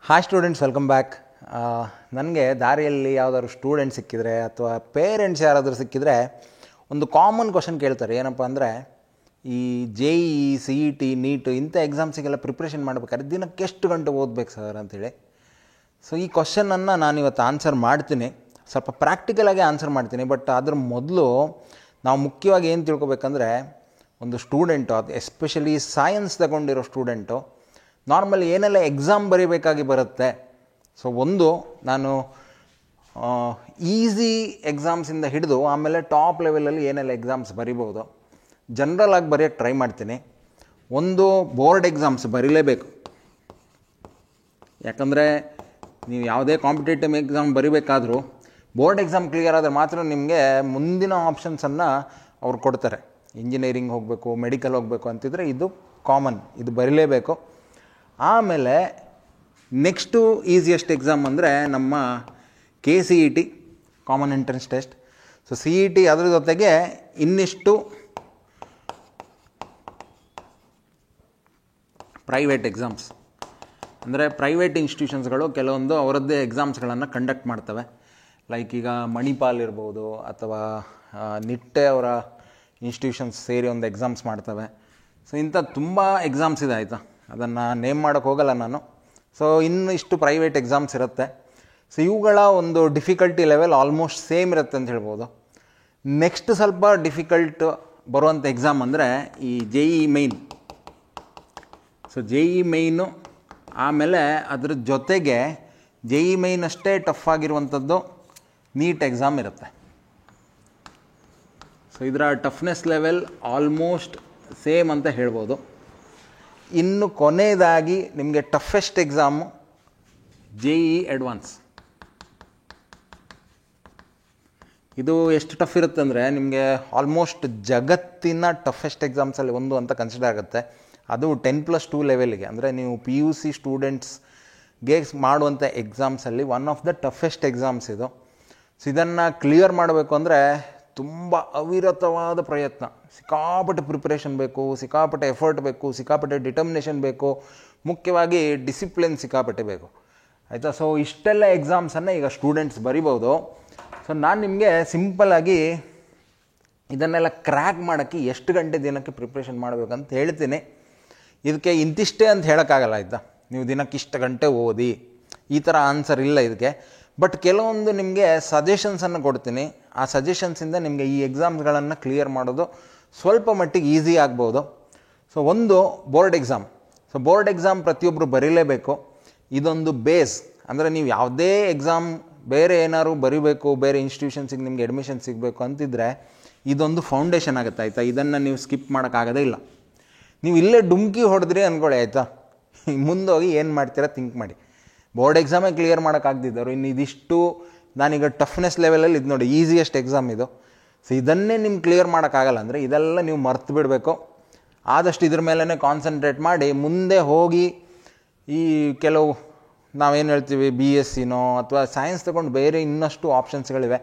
Hi students, welcome back. ನನಗೆ ದಾರಿಯಲ್ಲಿ ಯಾವುದಾದ್ರು ಸ್ಟೂಡೆಂಟ್ ಸಿಕ್ಕಿದರೆ ಅಥವಾ ಪೇರೆಂಟ್ಸ್ ಯಾರಾದರೂ ಸಿಕ್ಕಿದರೆ ಒಂದು ಕಾಮನ್ ಕ್ವಶನ್ ಕೇಳ್ತಾರೆ. ಏನಪ್ಪ ಅಂದರೆ, ಈ JEE, CET, ನೀಟು ಇಂಥ ಎಕ್ಸಾಮ್ಸಿಗೆಲ್ಲ ಪ್ರಿಪ್ರೇಷನ್ ಮಾಡಬೇಕಾದ್ರೆ ದಿನಕ್ಕೆ ಎಷ್ಟು ಗಂಟೆ ಓದಬೇಕು ಸರ್ ಅಂತೇಳಿ. ಸೊ ಈ ಕ್ವಶನನ್ನು ನಾನಿವತ್ತು ಆನ್ಸರ್ ಮಾಡ್ತೀನಿ. ಸ್ವಲ್ಪ ಪ್ರಾಕ್ಟಿಕಲಾಗಿ ಆನ್ಸರ್ ಮಾಡ್ತೀನಿ. ಬಟ್ ಅದ್ರ ಮೊದಲು ನಾವು ಮುಖ್ಯವಾಗಿ ಏನು ತಿಳ್ಕೊಬೇಕಂದ್ರೆ, ಒಂದು ಸ್ಟೂಡೆಂಟು, ಅದು ಎಸ್ಪೆಷಲಿ ಸೈನ್ಸ್ ತಗೊಂಡಿರೋ ಸ್ಟೂಡೆಂಟು ನಾರ್ಮಲಿ ಏನೆಲ್ಲ ಎಕ್ಸಾಮ್ ಬರೀಬೇಕಾಗಿ ಬರುತ್ತೆ. ಸೊ ಒಂದು, ನಾನು ಈಸಿ ಎಕ್ಸಾಮ್ಸಿಂದ ಹಿಡಿದು ಆಮೇಲೆ ಟಾಪ್ ಲೆವೆಲಲ್ಲಿ ಏನೆಲ್ಲ ಎಕ್ಸಾಮ್ಸ್ ಬರಿಬೋದು ಜನರಲ್ ಆಗಿ ಬರೆಯೋಕ್ಕೆ ಟ್ರೈ ಮಾಡ್ತೀನಿ. ಒಂದು, ಬೋರ್ಡ್ ಎಕ್ಸಾಮ್ಸ್ ಬರೀಲೇಬೇಕು. ಯಾಕಂದರೆ ನೀವು ಯಾವುದೇ ಕಾಂಪಿಟೇಟಿವ್ ಎಕ್ಸಾಮ್ ಬರೀಬೇಕಾದ್ರೂ ಬೋರ್ಡ್ ಎಕ್ಸಾಮ್ ಕ್ಲಿಯರ್ ಆದರೆ ಮಾತ್ರ ನಿಮಗೆ ಮುಂದಿನ ಆಪ್ಷನ್ಸನ್ನು ಅವ್ರು ಕೊಡ್ತಾರೆ. ಇಂಜಿನಿಯರಿಂಗ್ ಹೋಗಬೇಕು, ಮೆಡಿಕಲ್ ಹೋಗಬೇಕು ಅಂತಿದ್ರೆ ಇದು ಕಾಮನ್, ಇದು ಬರೀಲೇಬೇಕು. ಆಮೇಲೆ ನೆಕ್ಸ್ಟು ಈಸಿಯೆಸ್ಟ್ ಎಕ್ಸಾಮ್ ಅಂದರೆ ನಮ್ಮ KCET, common entrance test. So CET ಅದ್ರ ಜೊತೆಗೆ ಇನ್ನಿಷ್ಟು ಪ್ರೈವೇಟ್ ಎಕ್ಸಾಮ್ಸ್, ಅಂದರೆ ಪ್ರೈವೇಟ್ ಇನ್ಸ್ಟಿಟ್ಯೂಷನ್ಸ್ಗಳು ಕೆಲವೊಂದು ಅವರದ್ದೇ ಎಕ್ಸಾಮ್ಸ್ಗಳನ್ನು ಕಂಡಕ್ಟ್ ಮಾಡ್ತವೆ. ಲೈಕ್ ಈಗ ಮಣಿಪಾಲ್ ಇರ್ಬೋದು ಅಥವಾ ನಿಟ್ಟೆ ಅವರ ಇನ್ಸ್ಟಿಟ್ಯೂಷನ್ಸ್ ಸೇರಿ ಒಂದು ಎಕ್ಸಾಮ್ಸ್ ಮಾಡ್ತವೆ. ಸೊ ಇಂಥ ತುಂಬ ಎಕ್ಸಾಮ್ಸ್ ಇದೆ, ಆಯಿತಾ, ಅದನ್ನು ನೇಮ್ ಮಾಡೋಕ್ಕೆ ಹೋಗಲ್ಲ ನಾನು. ಸೊ ಇನ್ನು ಇಷ್ಟು ಪ್ರೈವೇಟ್ ಎಕ್ಸಾಮ್ಸ್ ಇರುತ್ತೆ. ಸೊ ಇವುಗಳ ಒಂದು ಡಿಫಿಕಲ್ಟಿ ಲೆವೆಲ್ ಆಲ್ಮೋಸ್ಟ್ ಸೇಮ್ ಇರುತ್ತೆ ಅಂತ ಹೇಳ್ಬೋದು. ನೆಕ್ಸ್ಟ್ ಸ್ವಲ್ಪ ಡಿಫಿಕಲ್ಟ್ ಬರುವಂಥ ಎಕ್ಸಾಮ್ ಅಂದರೆ ಈ JEE ಮೈನ್. ಸೊ JEE ಮೈನು, ಆಮೇಲೆ ಅದ್ರ ಜೊತೆಗೆ JEE ಮೈನ್ ಅಷ್ಟೇ ಟಫ್ ಆಗಿರುವಂಥದ್ದು ನೀಟ್ ಎಕ್ಸಾಮ್ ಇರುತ್ತೆ. ಸೊ ಇದರ ಟಫ್ನೆಸ್ ಲೆವೆಲ್ ಆಲ್ಮೋಸ್ಟ್ ಸೇಮ್ ಅಂತ ಹೇಳ್ಬೋದು. ಇನ್ನು ಕೊನೆಯದಾಗಿ ನಿಮಗೆ ಟಫೆಸ್ಟ್ ಎಕ್ಸಾಮು JEE ಅಡ್ವಾನ್ಸ್. ಇದು ಎಷ್ಟು ಟಫ್ ಇರುತ್ತೆ ಅಂದರೆ, ನಿಮಗೆ ಆಲ್ಮೋಸ್ಟ್ ಜಗತ್ತಿನ ಟಫೆಸ್ಟ್ ಎಕ್ಸಾಮ್ಸಲ್ಲಿ ಒಂದು ಅಂತ ಕನ್ಸಿಡರ್ ಆಗುತ್ತೆ. ಅದು 10+2 ಲೆವೆಲ್ಗೆ, ಅಂದರೆ ನೀವು PUC ಸ್ಟೂಡೆಂಟ್ಸ್ಗೆ ಮಾಡುವಂಥ ಎಕ್ಸಾಮ್ಸಲ್ಲಿ one of the toughest exams ಇದು. ಸೊ ಇದನ್ನು ಕ್ಲಿಯರ್ ಮಾಡಬೇಕು ಅಂದರೆ ತುಂಬ ಅವಿರತವಾದ ಪ್ರಯತ್ನ, ಸಿಕ್ಕಾಪಟ್ಟೆ ಪ್ರಿಪ್ರೇಷನ್ ಬೇಕು, ಸಿಕ್ಕಾಪಟ್ಟೆ ಎಫರ್ಟ್ ಬೇಕು, ಸಿಕ್ಕಾಪಟ್ಟೆ ಡಿಟರ್ಮಿನೇಷನ್ ಬೇಕು, ಮುಖ್ಯವಾಗಿ ಡಿಸಿಪ್ಲಿನ್ ಸಿಕ್ಕಾಪಟ್ಟೆ ಬೇಕು, ಆಯಿತಾ. ಸೊ ಇಷ್ಟೆಲ್ಲ ಎಕ್ಸಾಮ್ಸನ್ನು ಈಗ ಸ್ಟೂಡೆಂಟ್ಸ್ ಬರಿಬೋದು. ಸೊ ನಾನು ನಿಮಗೆ ಸಿಂಪಲ್ಲಾಗಿ ಇದನ್ನೆಲ್ಲ ಕ್ರ್ಯಾಕ್ ಮಾಡೋಕ್ಕೆ ಎಷ್ಟು ಗಂಟೆ ದಿನಕ್ಕೆ ಪ್ರಿಪ್ರೇಷನ್ ಮಾಡಬೇಕಂತ ಹೇಳ್ತೀನಿ. ಇದಕ್ಕೆ ಇಂತಿಷ್ಟೇ ಅಂತ ಹೇಳೋಕ್ಕಾಗಲ್ಲ, ಆಯಿತಾ. ನೀವು ದಿನಕ್ಕೆ ಇಷ್ಟು ಗಂಟೆ ಓದಿ ಈ ಥರ ಆನ್ಸರ್ ಇಲ್ಲ ಇದಕ್ಕೆ. ಬಟ್ ಕೆಲವೊಂದು ನಿಮಗೆ ಸಜೆಷನ್ಸನ್ನು ಕೊಡ್ತೀನಿ. ಆ ಸಜೆಷನ್ಸಿಂದ ನಿಮಗೆ ಈ ಎಕ್ಸಾಮ್ಸ್ಗಳನ್ನು ಕ್ಲಿಯರ್ ಮಾಡೋದು ಸ್ವಲ್ಪ ಮಟ್ಟಿಗೆ ಈಸಿ ಆಗ್ಬೋದು. ಸೊ ಒಂದು, board exam. So board exam ಪ್ರತಿಯೊಬ್ಬರು ಬರೀಲೇಬೇಕು. ಇದೊಂದು ಬೇಸ್, ಅಂದರೆ ನೀವು ಯಾವುದೇ ಎಕ್ಸಾಮ್ ಬೇರೆ ಏನಾದ್ರು ಬರೀಬೇಕು, ಬೇರೆ ಇನ್ಸ್ಟಿಟ್ಯೂಷನ್ಸಿಗೆ ನಿಮಗೆ ಅಡ್ಮಿಷನ್ ಸಿಗಬೇಕು ಅಂತಿದ್ರೆ ಇದೊಂದು ಫೌಂಡೇಶನ್ ಆಗುತ್ತೆ, ಆಯಿತಾ. ಇದನ್ನು ನೀವು ಸ್ಕಿಪ್ ಮಾಡೋಕ್ಕಾಗೋದೇ ಇಲ್ಲ. ನೀವು ಇಲ್ಲೇ ಡುಮ್ಕಿ ಹೊಡೆದ್ರಿ ಅಂದ್ಕೊಳ್ಳಿ, ಆಯಿತಾ, ಮುಂದೋಗಿ ಏನು ಮಾಡ್ತೀರಾ ಥಿಂಕ್ ಮಾಡಿ. ಬೋರ್ಡ್ ಎಕ್ಸಾಮೇ ಕ್ಲಿಯರ್ ಮಾಡೋಕ್ಕಾಗ್ದಿದ್ದವರು ಇನ್ನು ಇದಿಷ್ಟು ನಾನೀಗ ಟಫ್ನೆಸ್ ಲೆವೆಲಲ್ಲಿ ಇದು ನೋಡಿ ಈಸಿಯೆಸ್ಟ್ ಎಕ್ಸಾಮ್ ಇದು. ಸೊ ಇದನ್ನೇ ನಿಮ್ಗೆ ಕ್ಲಿಯರ್ ಮಾಡೋಕ್ಕಾಗಲ್ಲ ಅಂದರೆ ಇದೆಲ್ಲ ನೀವು ಮರ್ತು ಬಿಡಬೇಕು. ಆದಷ್ಟು ಇದ್ರ ಮೇಲೇ ಕಾನ್ಸಂಟ್ರೇಟ್ ಮಾಡಿ ಮುಂದೆ ಹೋಗಿ ಈ ಕೆಲವು ನಾವೇನು ಹೇಳ್ತೀವಿ BScನೋ ಅಥವಾ ಸೈನ್ಸ್ ತೊಗೊಂಡು ಬೇರೆ ಇನ್ನಷ್ಟು ಆಪ್ಷನ್ಸ್ಗಳಿವೆ,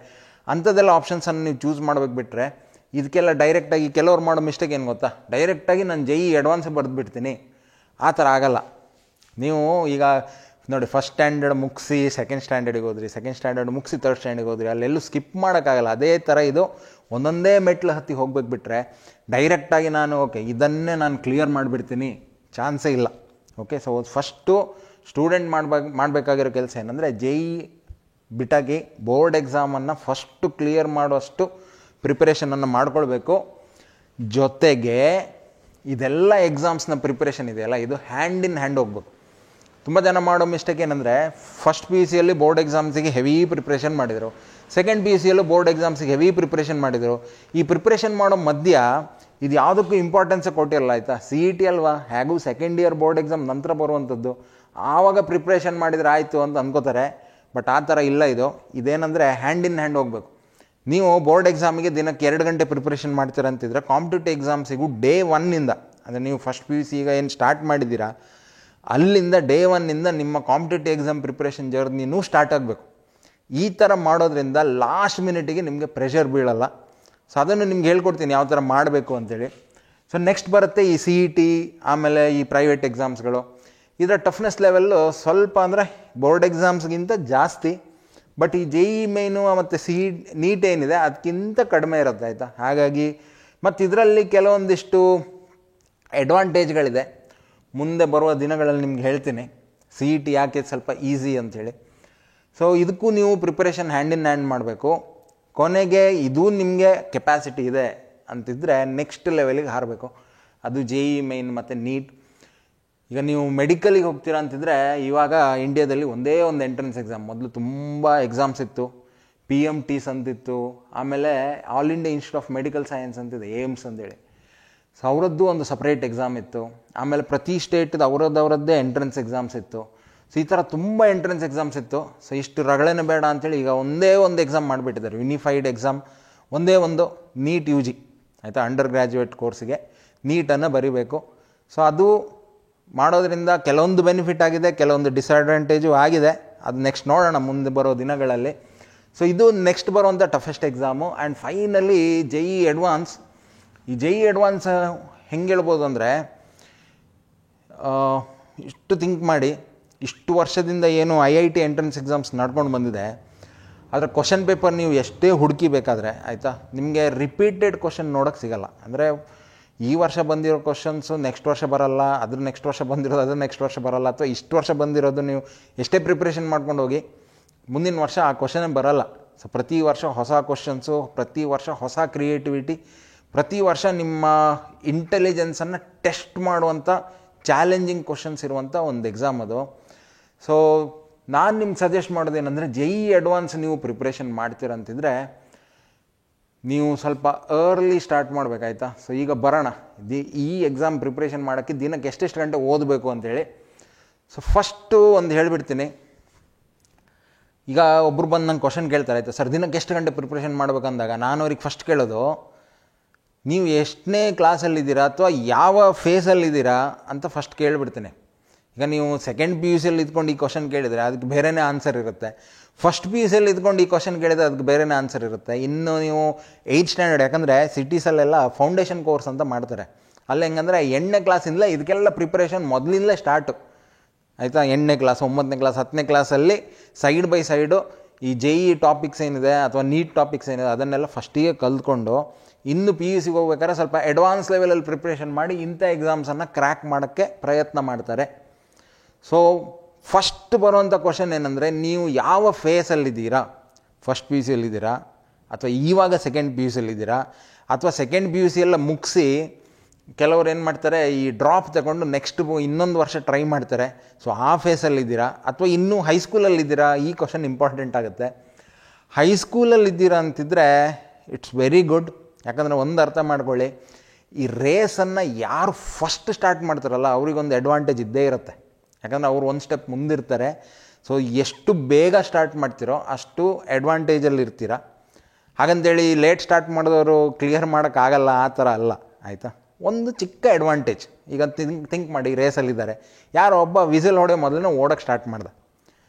ಅಂಥದ್ದೆಲ್ಲ ಆಪ್ಷನ್ಸನ್ನು ನೀವು ಚೂಸ್ ಮಾಡಬೇಕು. ಬಿಟ್ಟರೆ ಇದಕ್ಕೆಲ್ಲ ಡೈರೆಕ್ಟಾಗಿ ಕೆಲವ್ರು ಮಾಡೋ ಮಿಸ್ಟೇಕ್ ಏನು ಗೊತ್ತಾ, ಡೈರೆಕ್ಟಾಗಿ ನಾನು JEE ಅಡ್ವಾನ್ಸ್ ಬರೆದುಬಿಡ್ತೀನಿ. ಆ ಥರ ಆಗಲ್ಲ. ನೀವು ಈಗ ನೋಡಿ, ಫಸ್ಟ್ ಸ್ಟ್ಯಾಂಡರ್ಡ್ ಮುಗಿಸಿ ಸೆಕೆಂಡ್ ಸ್ಟ್ಯಾಂಡರ್ಡಿಗೆ ಹೋದ್ರಿ, ಸೆಕೆಂಡ್ ಸ್ಟ್ಯಾಂಡರ್ಡ್ ಮುಗಿಸಿ ಥರ್ಡ್ ಸ್ಟ್ಯಾಂಡರ್ಡಿಗೆ ಹೋದ್ರಿ, ಅಲ್ಲೆಲ್ಲೂ ಸ್ಕಿಪ್ ಮಾಡೋಕ್ಕಾಗಲ್ಲ. ಅದೇ ಥರ ಇದು ಒಂದೊಂದೇ ಮೆಟ್ಲು ಹತ್ತಿ ಹೋಗ್ಬೇಕು. ಬಿಟ್ಟರೆ ಡೈರೆಕ್ಟಾಗಿ ನಾನು ಇದನ್ನೇ ನಾನು ಕ್ಲಿಯರ್ ಮಾಡಿಬಿಡ್ತೀನಿ, ಚಾನ್ಸೇ ಇಲ್ಲ. ಓಕೆ, ಸೊ ಫಸ್ಟು ಸ್ಟೂಡೆಂಟ್ ಮಾಡಬೇಕಾಗಿರೋ ಕೆಲಸ ಏನಂದರೆ JEE ಬಿಟ್ಟಾಗಿ ಬೋರ್ಡ್ ಎಕ್ಸಾಮನ್ನು ಫಸ್ಟು ಕ್ಲಿಯರ್ ಮಾಡುವಷ್ಟು ಪ್ರಿಪರೇಷನನ್ನು ಮಾಡ್ಕೊಳ್ಬೇಕು. ಜೊತೆಗೆ ಇದೆಲ್ಲ ಎಕ್ಸಾಮ್ಸ್ನ ಪ್ರಿಪ್ರೇಷನ್ ಇದೆಯಲ್ಲ, ಇದು ಹ್ಯಾಂಡ್ ಇನ್ ಹ್ಯಾಂಡ್ ಹೋಗ್ಬೇಕು. ತುಂಬ ಜನ ಮಾಡೋ ಮಿಸ್ಟೇಕ್ ಏನಂದರೆ, ಫಸ್ಟ್ PUCಯಲ್ಲಿ ಬೋರ್ಡ್ ಎಕ್ಸಾಮ್ಸಿಗೆ ಹೆವಿ ಪ್ರಿಪ್ರೇಷನ್ ಮಾಡಿದರು, ಸೆಕೆಂಡ್ PUCಯಲ್ಲೂ ಬೋರ್ಡ್ ಎಕ್ಸಾಮ್ಸಿಗೆ ಹೆವಿ ಪ್ರಿಪ್ರೇಷನ್ ಮಾಡಿದರು. ಈ ಪ್ರಿಪ್ರೇಷನ್ ಮಾಡೋ ಮಧ್ಯ ಇದು ಯಾವುದಕ್ಕೂ ಇಂಪಾರ್ಟೆನ್ಸೇ ಕೊಟ್ಟಿರಲ್ಲ, ಆಯಿತಾ. CET ಅಲ್ವಾ, ಹೇಗೂ ಸೆಕೆಂಡ್ ಇಯರ್ ಬೋರ್ಡ್ ಎಕ್ಸಾಮ್ ನಂತರ ಬರುವಂಥದ್ದು, ಆವಾಗ ಪ್ರಿಪ್ರೇಷನ್ ಮಾಡಿದರೆ ಆಯಿತು ಅಂತ ಅಂದ್ಕೋತಾರೆ. ಬಟ್ ಆ ಥರ ಇಲ್ಲ. ಇದೇನೆಂದರೆ ಹ್ಯಾಂಡ್ ಇನ್ ಹ್ಯಾಂಡ್ ಹೋಗಬೇಕು. ನೀವು ಬೋರ್ಡ್ ಎಕ್ಸಾಮಿಗೆ ದಿನಕ್ಕೆ 2 ಗಂಟೆ ಪ್ರಿಪ್ರೇಷನ್ ಮಾಡ್ತೀರಂತಿದ್ರೆ ಕಾಂಪಿಟೇಟಿವ್ ಎಕ್ಸಾಮ್ಸಿಗೂ ಡೇ 1ನಿಂದ, ಅಂದರೆ ನೀವು ಫಸ್ಟ್ PUC ಈಗ ಏನು ಸ್ಟಾರ್ಟ್ ಮಾಡಿದ್ದೀರಾ ಅಲ್ಲಿಂದ ಡೇ 1ನಿಂದ ನಿಮ್ಮ ಕಾಂಪಿಟೇಟಿವ್ ಎಕ್ಸಾಮ್ ಪ್ರಿಪ್ರೇಷನ್ ಜರ್ನಿನೂ ಸ್ಟಾರ್ಟ್ ಆಗಬೇಕು. ಈ ಥರ ಮಾಡೋದ್ರಿಂದ ಲಾಸ್ಟ್ ಮಿನಿಟಿಗೆ ನಿಮಗೆ ಪ್ರೆಷರ್ ಬೀಳಲ್ಲ. ಸೊ ಅದನ್ನು ನಿಮ್ಗೆ ಹೇಳ್ಕೊಡ್ತೀನಿ ಯಾವ ಥರ ಮಾಡಬೇಕು ಅಂತೇಳಿ. ಸೊ ನೆಕ್ಸ್ಟ್ ಬರುತ್ತೆ ಈ CET, ಆಮೇಲೆ ಈ ಪ್ರೈವೇಟ್ ಎಕ್ಸಾಮ್ಸ್ಗಳು. ಇದರ ಟಫ್ನೆಸ್ ಲೆವೆಲ್ಲು ಸ್ವಲ್ಪ ಅಂದರೆ ಬೋರ್ಡ್ ಎಕ್ಸಾಮ್ಸ್ಗಿಂತ ಜಾಸ್ತಿ. ಬಟ್ ಈ JEE ಮೇನು ಮತ್ತು ನೀಟ್ ಏನಿದೆ ಅದಕ್ಕಿಂತ ಕಡಿಮೆ ಇರುತ್ತೆ ಆಯಿತಾ. ಹಾಗಾಗಿ ಮತ್ತು ಇದರಲ್ಲಿ ಕೆಲವೊಂದಿಷ್ಟು ಅಡ್ವಾಂಟೇಜ್ಗಳಿದೆ, ಮುಂದೆ ಬರುವ ದಿನಗಳಲ್ಲಿ ನಿಮ್ಗೆ ಹೇಳ್ತೀನಿ CET ಯಾಕೆ ಸ್ವಲ್ಪ ಈಸಿ ಅಂಥೇಳಿ. ಸೊ ಇದಕ್ಕೂ ನೀವು ಪ್ರಿಪ್ರೇಷನ್ ಹ್ಯಾಂಡ್ ಇನ್ ಹ್ಯಾಂಡ್ ಮಾಡಬೇಕು. ಕೊನೆಗೆ ಇದು ನಿಮಗೆ ಕೆಪಾಸಿಟಿ ಇದೆ ಅಂತಿದ್ದರೆ ನೆಕ್ಸ್ಟ್ ಲೆವೆಲಿಗೆ ಹಾರಬೇಕು, ಅದು JEE ಮೇನ್ ಮತ್ತು ನೀಟ್. ಈಗ ನೀವು ಮೆಡಿಕಲಿಗೆ ಹೋಗ್ತೀರಾ ಅಂತಿದ್ರೆ ಇವಾಗ ಇಂಡಿಯಾದಲ್ಲಿ ಒಂದೇ ಒಂದು ಎಂಟ್ರೆನ್ಸ್ ಎಕ್ಸಾಮ್. ಮೊದಲು ತುಂಬ ಎಕ್ಸಾಮ್ಸ್ ಇತ್ತು, PMTs ಅಂತಿತ್ತು, ಆಮೇಲೆ all India institute of medical science ಅಂತಿದೆ, ಏಮ್ಸ್ ಅಂತೇಳಿ. ಸೊ ಅವರದ್ದು ಒಂದು ಸಪ್ರೇಟ್ ಎಕ್ಸಾಮ್ ಇತ್ತು. ಆಮೇಲೆ ಪ್ರತಿ ಸ್ಟೇಟ್ದು ಅವರದ್ದೇ ಎಂಟ್ರೆನ್ಸ್ ಎಕ್ಸಾಮ್ಸ್ ಇತ್ತು. ಸೊ ಈ ಥರ ತುಂಬ ಎಂಟ್ರೆನ್ಸ್ ಎಕ್ಸಾಮ್ಸ್ ಇತ್ತು. ಸೊ ಇಷ್ಟು ರಗಳೇನೆ ಬೇಡ ಅಂಥೇಳಿ ಈಗ ಒಂದೇ ಒಂದು ಎಕ್ಸಾಮ್ ಮಾಡಿಬಿಟ್ಟಿದ್ದಾರೆ, ಯುನಿಫೈಡ್ ಎಕ್ಸಾಮ್, ಒಂದೇ ಒಂದು ನೀಟ್ UG ಆಯಿತಾ. ಅಂಡರ್ ಗ್ರ್ಯಾಜುಯೇಟ್ ಕೋರ್ಸಿಗೆ ನೀಟನ್ನು ಬರೀಬೇಕು. ಸೊ ಅದು ಮಾಡೋದ್ರಿಂದ ಕೆಲವೊಂದು ಬೆನಿಫಿಟ್ ಆಗಿದೆ, ಕೆಲವೊಂದು ಡಿಸ್ಅಡ್ವಾಂಟೇಜು ಆಗಿದೆ. ಅದು ನೆಕ್ಸ್ಟ್ ನೋಡೋಣ ಮುಂದೆ ಬರೋ ದಿನಗಳಲ್ಲಿ. ಸೊ ಇದು ನೆಕ್ಸ್ಟ್ ಬರೋವಂಥ toughest exam. And finally JEE advance. ಈ JEE ಅಡ್ವಾನ್ಸ್ ಹೆಂಗೆ ಹೇಳ್ಬೋದು ಅಂದರೆ, ಇಷ್ಟು ಥಿಂಕ್ ಮಾಡಿ, ಇಷ್ಟು ವರ್ಷದಿಂದ ಏನು IIT ಎಂಟ್ರೆನ್ಸ್ ಎಕ್ಸಾಮ್ಸ್ ನಡ್ಕೊಂಡು ಬಂದಿದೆ, ಅದರ ಕ್ವಶನ್ ಪೇಪರ್ ನೀವು ಎಷ್ಟೇ ಹುಡುಕಿ ಬೇಕಾದರೆ ಆಯಿತಾ, ನಿಮಗೆ ರಿಪೀಟೆಡ್ ಕ್ವಶನ್ ನೋಡೋಕ್ಕೆ ಸಿಗೋಲ್ಲ. ಅಂದರೆ ಈ ವರ್ಷ ಬಂದಿರೋ ಕ್ವಶನ್ಸು ನೆಕ್ಸ್ಟ್ ವರ್ಷ ಬರೋಲ್ಲ, ಅದ್ರ ನೆಕ್ಸ್ಟ್ ವರ್ಷ ಬಂದಿರೋದು ಅದ್ರ ನೆಕ್ಸ್ಟ್ ವರ್ಷ ಬರೋಲ್ಲ, ಅಥವಾ ಇಷ್ಟು ವರ್ಷ ಬಂದಿರೋದು ನೀವು ಎಷ್ಟೇ ಪ್ರಿಪ್ರೇಷನ್ ಮಾಡ್ಕೊಂಡು ಹೋಗಿ ಮುಂದಿನ ವರ್ಷ ಆ ಕ್ವಶನೇ ಬರೋಲ್ಲ. ಸೊ ಪ್ರತಿ ವರ್ಷ ಹೊಸ ಕ್ವಶನ್ಸು, ಪ್ರತಿ ವರ್ಷ ಹೊಸ ಕ್ರಿಯೇಟಿವಿಟಿ, ಪ್ರತಿ ವರ್ಷ ನಿಮ್ಮ ಇಂಟೆಲಿಜೆನ್ಸನ್ನು ಟೆಸ್ಟ್ ಮಾಡುವಂಥ ಚಾಲೆಂಜಿಂಗ್ ಕ್ವಶನ್ಸ್ ಇರುವಂಥ ಒಂದು ಎಕ್ಸಾಮ್ ಅದು. ಸೊ ನಾನು ನಿಮ್ಗೆ ಸಜೆಸ್ಟ್ ಮಾಡೋದೇನೆಂದರೆ, JEE ಅಡ್ವಾನ್ಸ್ ನೀವು ಪ್ರಿಪ್ರೇಷನ್ ಮಾಡ್ತೀರಂತಿದ್ರೆ ನೀವು ಸ್ವಲ್ಪ ಅರ್ಲಿ ಸ್ಟಾರ್ಟ್ ಮಾಡಬೇಕಾಯ್ತಾ. ಸೊ ಈಗ ಬರೋಣ ಈ ಎಕ್ಸಾಮ್ ಪ್ರಿಪ್ರೇಷನ್ ಮಾಡೋಕ್ಕೆ ದಿನಕ್ಕೆ ಎಷ್ಟೆಷ್ಟು ಗಂಟೆ ಓದಬೇಕು ಅಂತೇಳಿ. ಸೊ ಫಸ್ಟು ಒಂದು ಹೇಳಿಬಿಡ್ತೀನಿ. ಈಗ ಒಬ್ರು ಬಂದು ನಂಗೆ ಕ್ವಶನ್ ಕೇಳ್ತಾರೆ ಆಯಿತಾ, ಸರ್ ದಿನಕ್ಕೆ ಎಷ್ಟು ಗಂಟೆ ಪ್ರಿಪ್ರೇಷನ್ ಮಾಡ್ಬೇಕಂದಾಗ ನಾನು ಅವ್ರಿಗೆ ಫಸ್ಟ್ ಕೇಳೋದು, ನೀವು ಎಷ್ಟನೇ ಕ್ಲಾಸಲ್ಲಿದ್ದೀರಾ ಅಥವಾ ಯಾವ ಫೇಸಲ್ಲಿದ್ದೀರಾ ಅಂತ ಫಸ್ಟ್ ಕೇಳಿಬಿಡ್ತೀನಿ. ಈಗ ನೀವು ಸೆಕೆಂಡ್ PUC ಇದ್ಕೊಂಡು ಈ ಕ್ವಶನ್ ಕೇಳಿದರೆ ಅದಕ್ಕೆ ಬೇರೆಯೇ ಆನ್ಸರ್ ಇರುತ್ತೆ. ಫಸ್ಟ್ PUC ಇದ್ಕೊಂಡು ಈ ಕ್ವಶನ್ ಕೇಳಿದರೆ ಅದಕ್ಕೆ ಬೇರೆಯೇ ಆನ್ಸರ್ ಇರುತ್ತೆ. ಇನ್ನು ನೀವು 8th ಸ್ಟ್ಯಾಂಡರ್ಡ್, ಯಾಕಂದರೆ ಸಿಟೀಸಲ್ಲೆಲ್ಲ ಫೌಂಡೇಶನ್ ಕೋರ್ಸ್ ಅಂತ ಮಾಡ್ತಾರೆ. ಅಲ್ಲಿ ಹೆಂಗಂದರೆ 8ನೇ ಕ್ಲಾಸಿಂದಲೇ ಇದಕ್ಕೆಲ್ಲ ಪ್ರಿಪ್ರೇಷನ್ ಮೊದಲಿಂದಲೇ ಸ್ಟಾರ್ಟು ಆಯಿತಾ. 8ನೇ ಕ್ಲಾಸ್, 9ನೇ ಕ್ಲಾಸ್, 10ನೇ ಕ್ಲಾಸಲ್ಲಿ ಸೈಡ್ ಬೈ ಸೈಡು ಈ JEE ಟಾಪಿಕ್ಸ್ ಏನಿದೆ ಅಥವಾ ನೀಟ್ ಟಾಪಿಕ್ಸ್ ಏನಿದೆ ಅದನ್ನೆಲ್ಲ ಫಸ್ಟಿಗೆ ಕಲ್ತ್ಕೊಂಡು ಇನ್ನು PUCಗೆ ಹೋಗ್ಬೇಕಾದ್ರೆ ಸ್ವಲ್ಪ ಅಡ್ವಾನ್ಸ್ ಲೆವೆಲಲ್ಲಿ ಪ್ರಿಪ್ರೇಷನ್ ಮಾಡಿ ಇಂಥ ಎಕ್ಸಾಮ್ಸನ್ನು ಕ್ರ್ಯಾಕ್ ಮಾಡೋಕ್ಕೆ ಪ್ರಯತ್ನ ಮಾಡ್ತಾರೆ. ಸೊ ಫಸ್ಟ್ ಬರುವಂಥ ಕ್ವಶನ್ ಏನಂದರೆ, ನೀವು ಯಾವ ಫೇಸಲ್ಲಿದ್ದೀರಾ, ಫಸ್ಟ್ PUC ಅಥವಾ ಇವಾಗ ಸೆಕೆಂಡ್ PUC ಅಥವಾ ಸೆಕೆಂಡ್ PUC ಎಲ್ಲ ಮುಗಿಸಿ ಕೆಲವ್ರು ಏನು ಮಾಡ್ತಾರೆ, ಈ ಡ್ರಾಪ್ ತಗೊಂಡು ನೆಕ್ಸ್ಟ್ ಇನ್ನೊಂದು ವರ್ಷ ಟ್ರೈ ಮಾಡ್ತಾರೆ. ಸೊ ಆ ಫೇಸಲ್ಲಿದ್ದೀರಾ ಅಥವಾ ಇನ್ನೂ ಹೈಸ್ಕೂಲಲ್ಲಿದ್ದೀರಾ, ಈ ಕ್ವಶನ್ ಇಂಪಾರ್ಟೆಂಟ್ ಆಗುತ್ತೆ. ಹೈಸ್ಕೂಲಲ್ಲಿದ್ದೀರಾ ಅಂತಿದ್ರೆ ಇಟ್ಸ್ ವೆರಿ ಗುಡ್. ಯಾಕಂದರೆ ಒಂದು ಅರ್ಥ ಮಾಡ್ಕೊಳ್ಳಿ, ಈ ರೇಸನ್ನು ಯಾರು ಫಸ್ಟ್ ಸ್ಟಾರ್ಟ್ ಮಾಡ್ತಾರಲ್ಲ ಅವರಿಗೊಂದು ಅಡ್ವಾಂಟೇಜ್ ಇದ್ದೇ ಇರುತ್ತೆ. ಯಾಕಂದರೆ ಅವ್ರು ಒಂದು ಸ್ಟೆಪ್ ಮುಂದಿರ್ತಾರೆ. ಸೊ ಎಷ್ಟು ಬೇಗ ಸ್ಟಾರ್ಟ್ ಮಾಡ್ತಿರೋ ಅಷ್ಟು ಅಡ್ವಾಂಟೇಜಲ್ಲಿ ಇರ್ತೀರ. ಹಾಗಂತೇಳಿ ಲೇಟ್ ಸ್ಟಾರ್ಟ್ ಮಾಡಿದವರು ಕ್ಲಿಯರ್ ಮಾಡೋಕ್ಕಾಗಲ್ಲ, ಆ ಥರ ಅಲ್ಲ ಆಯಿತಾ. ಒಂದು ಚಿಕ್ಕ ಅಡ್ವಾಂಟೇಜ್, ಈಗ ಥಿಂಕ್ ಮಾಡಿ, ರೇಸಲ್ಲಿದ್ದಾರೆ, ಯಾರೋ ಒಬ್ಬ ವಿಸಿಲ್ ಹೊಡೆ ಮೊದಲೇ ಓಡೋಕ್ಕೆ ಸ್ಟಾರ್ಟ್ ಮಾಡ್ದೆ,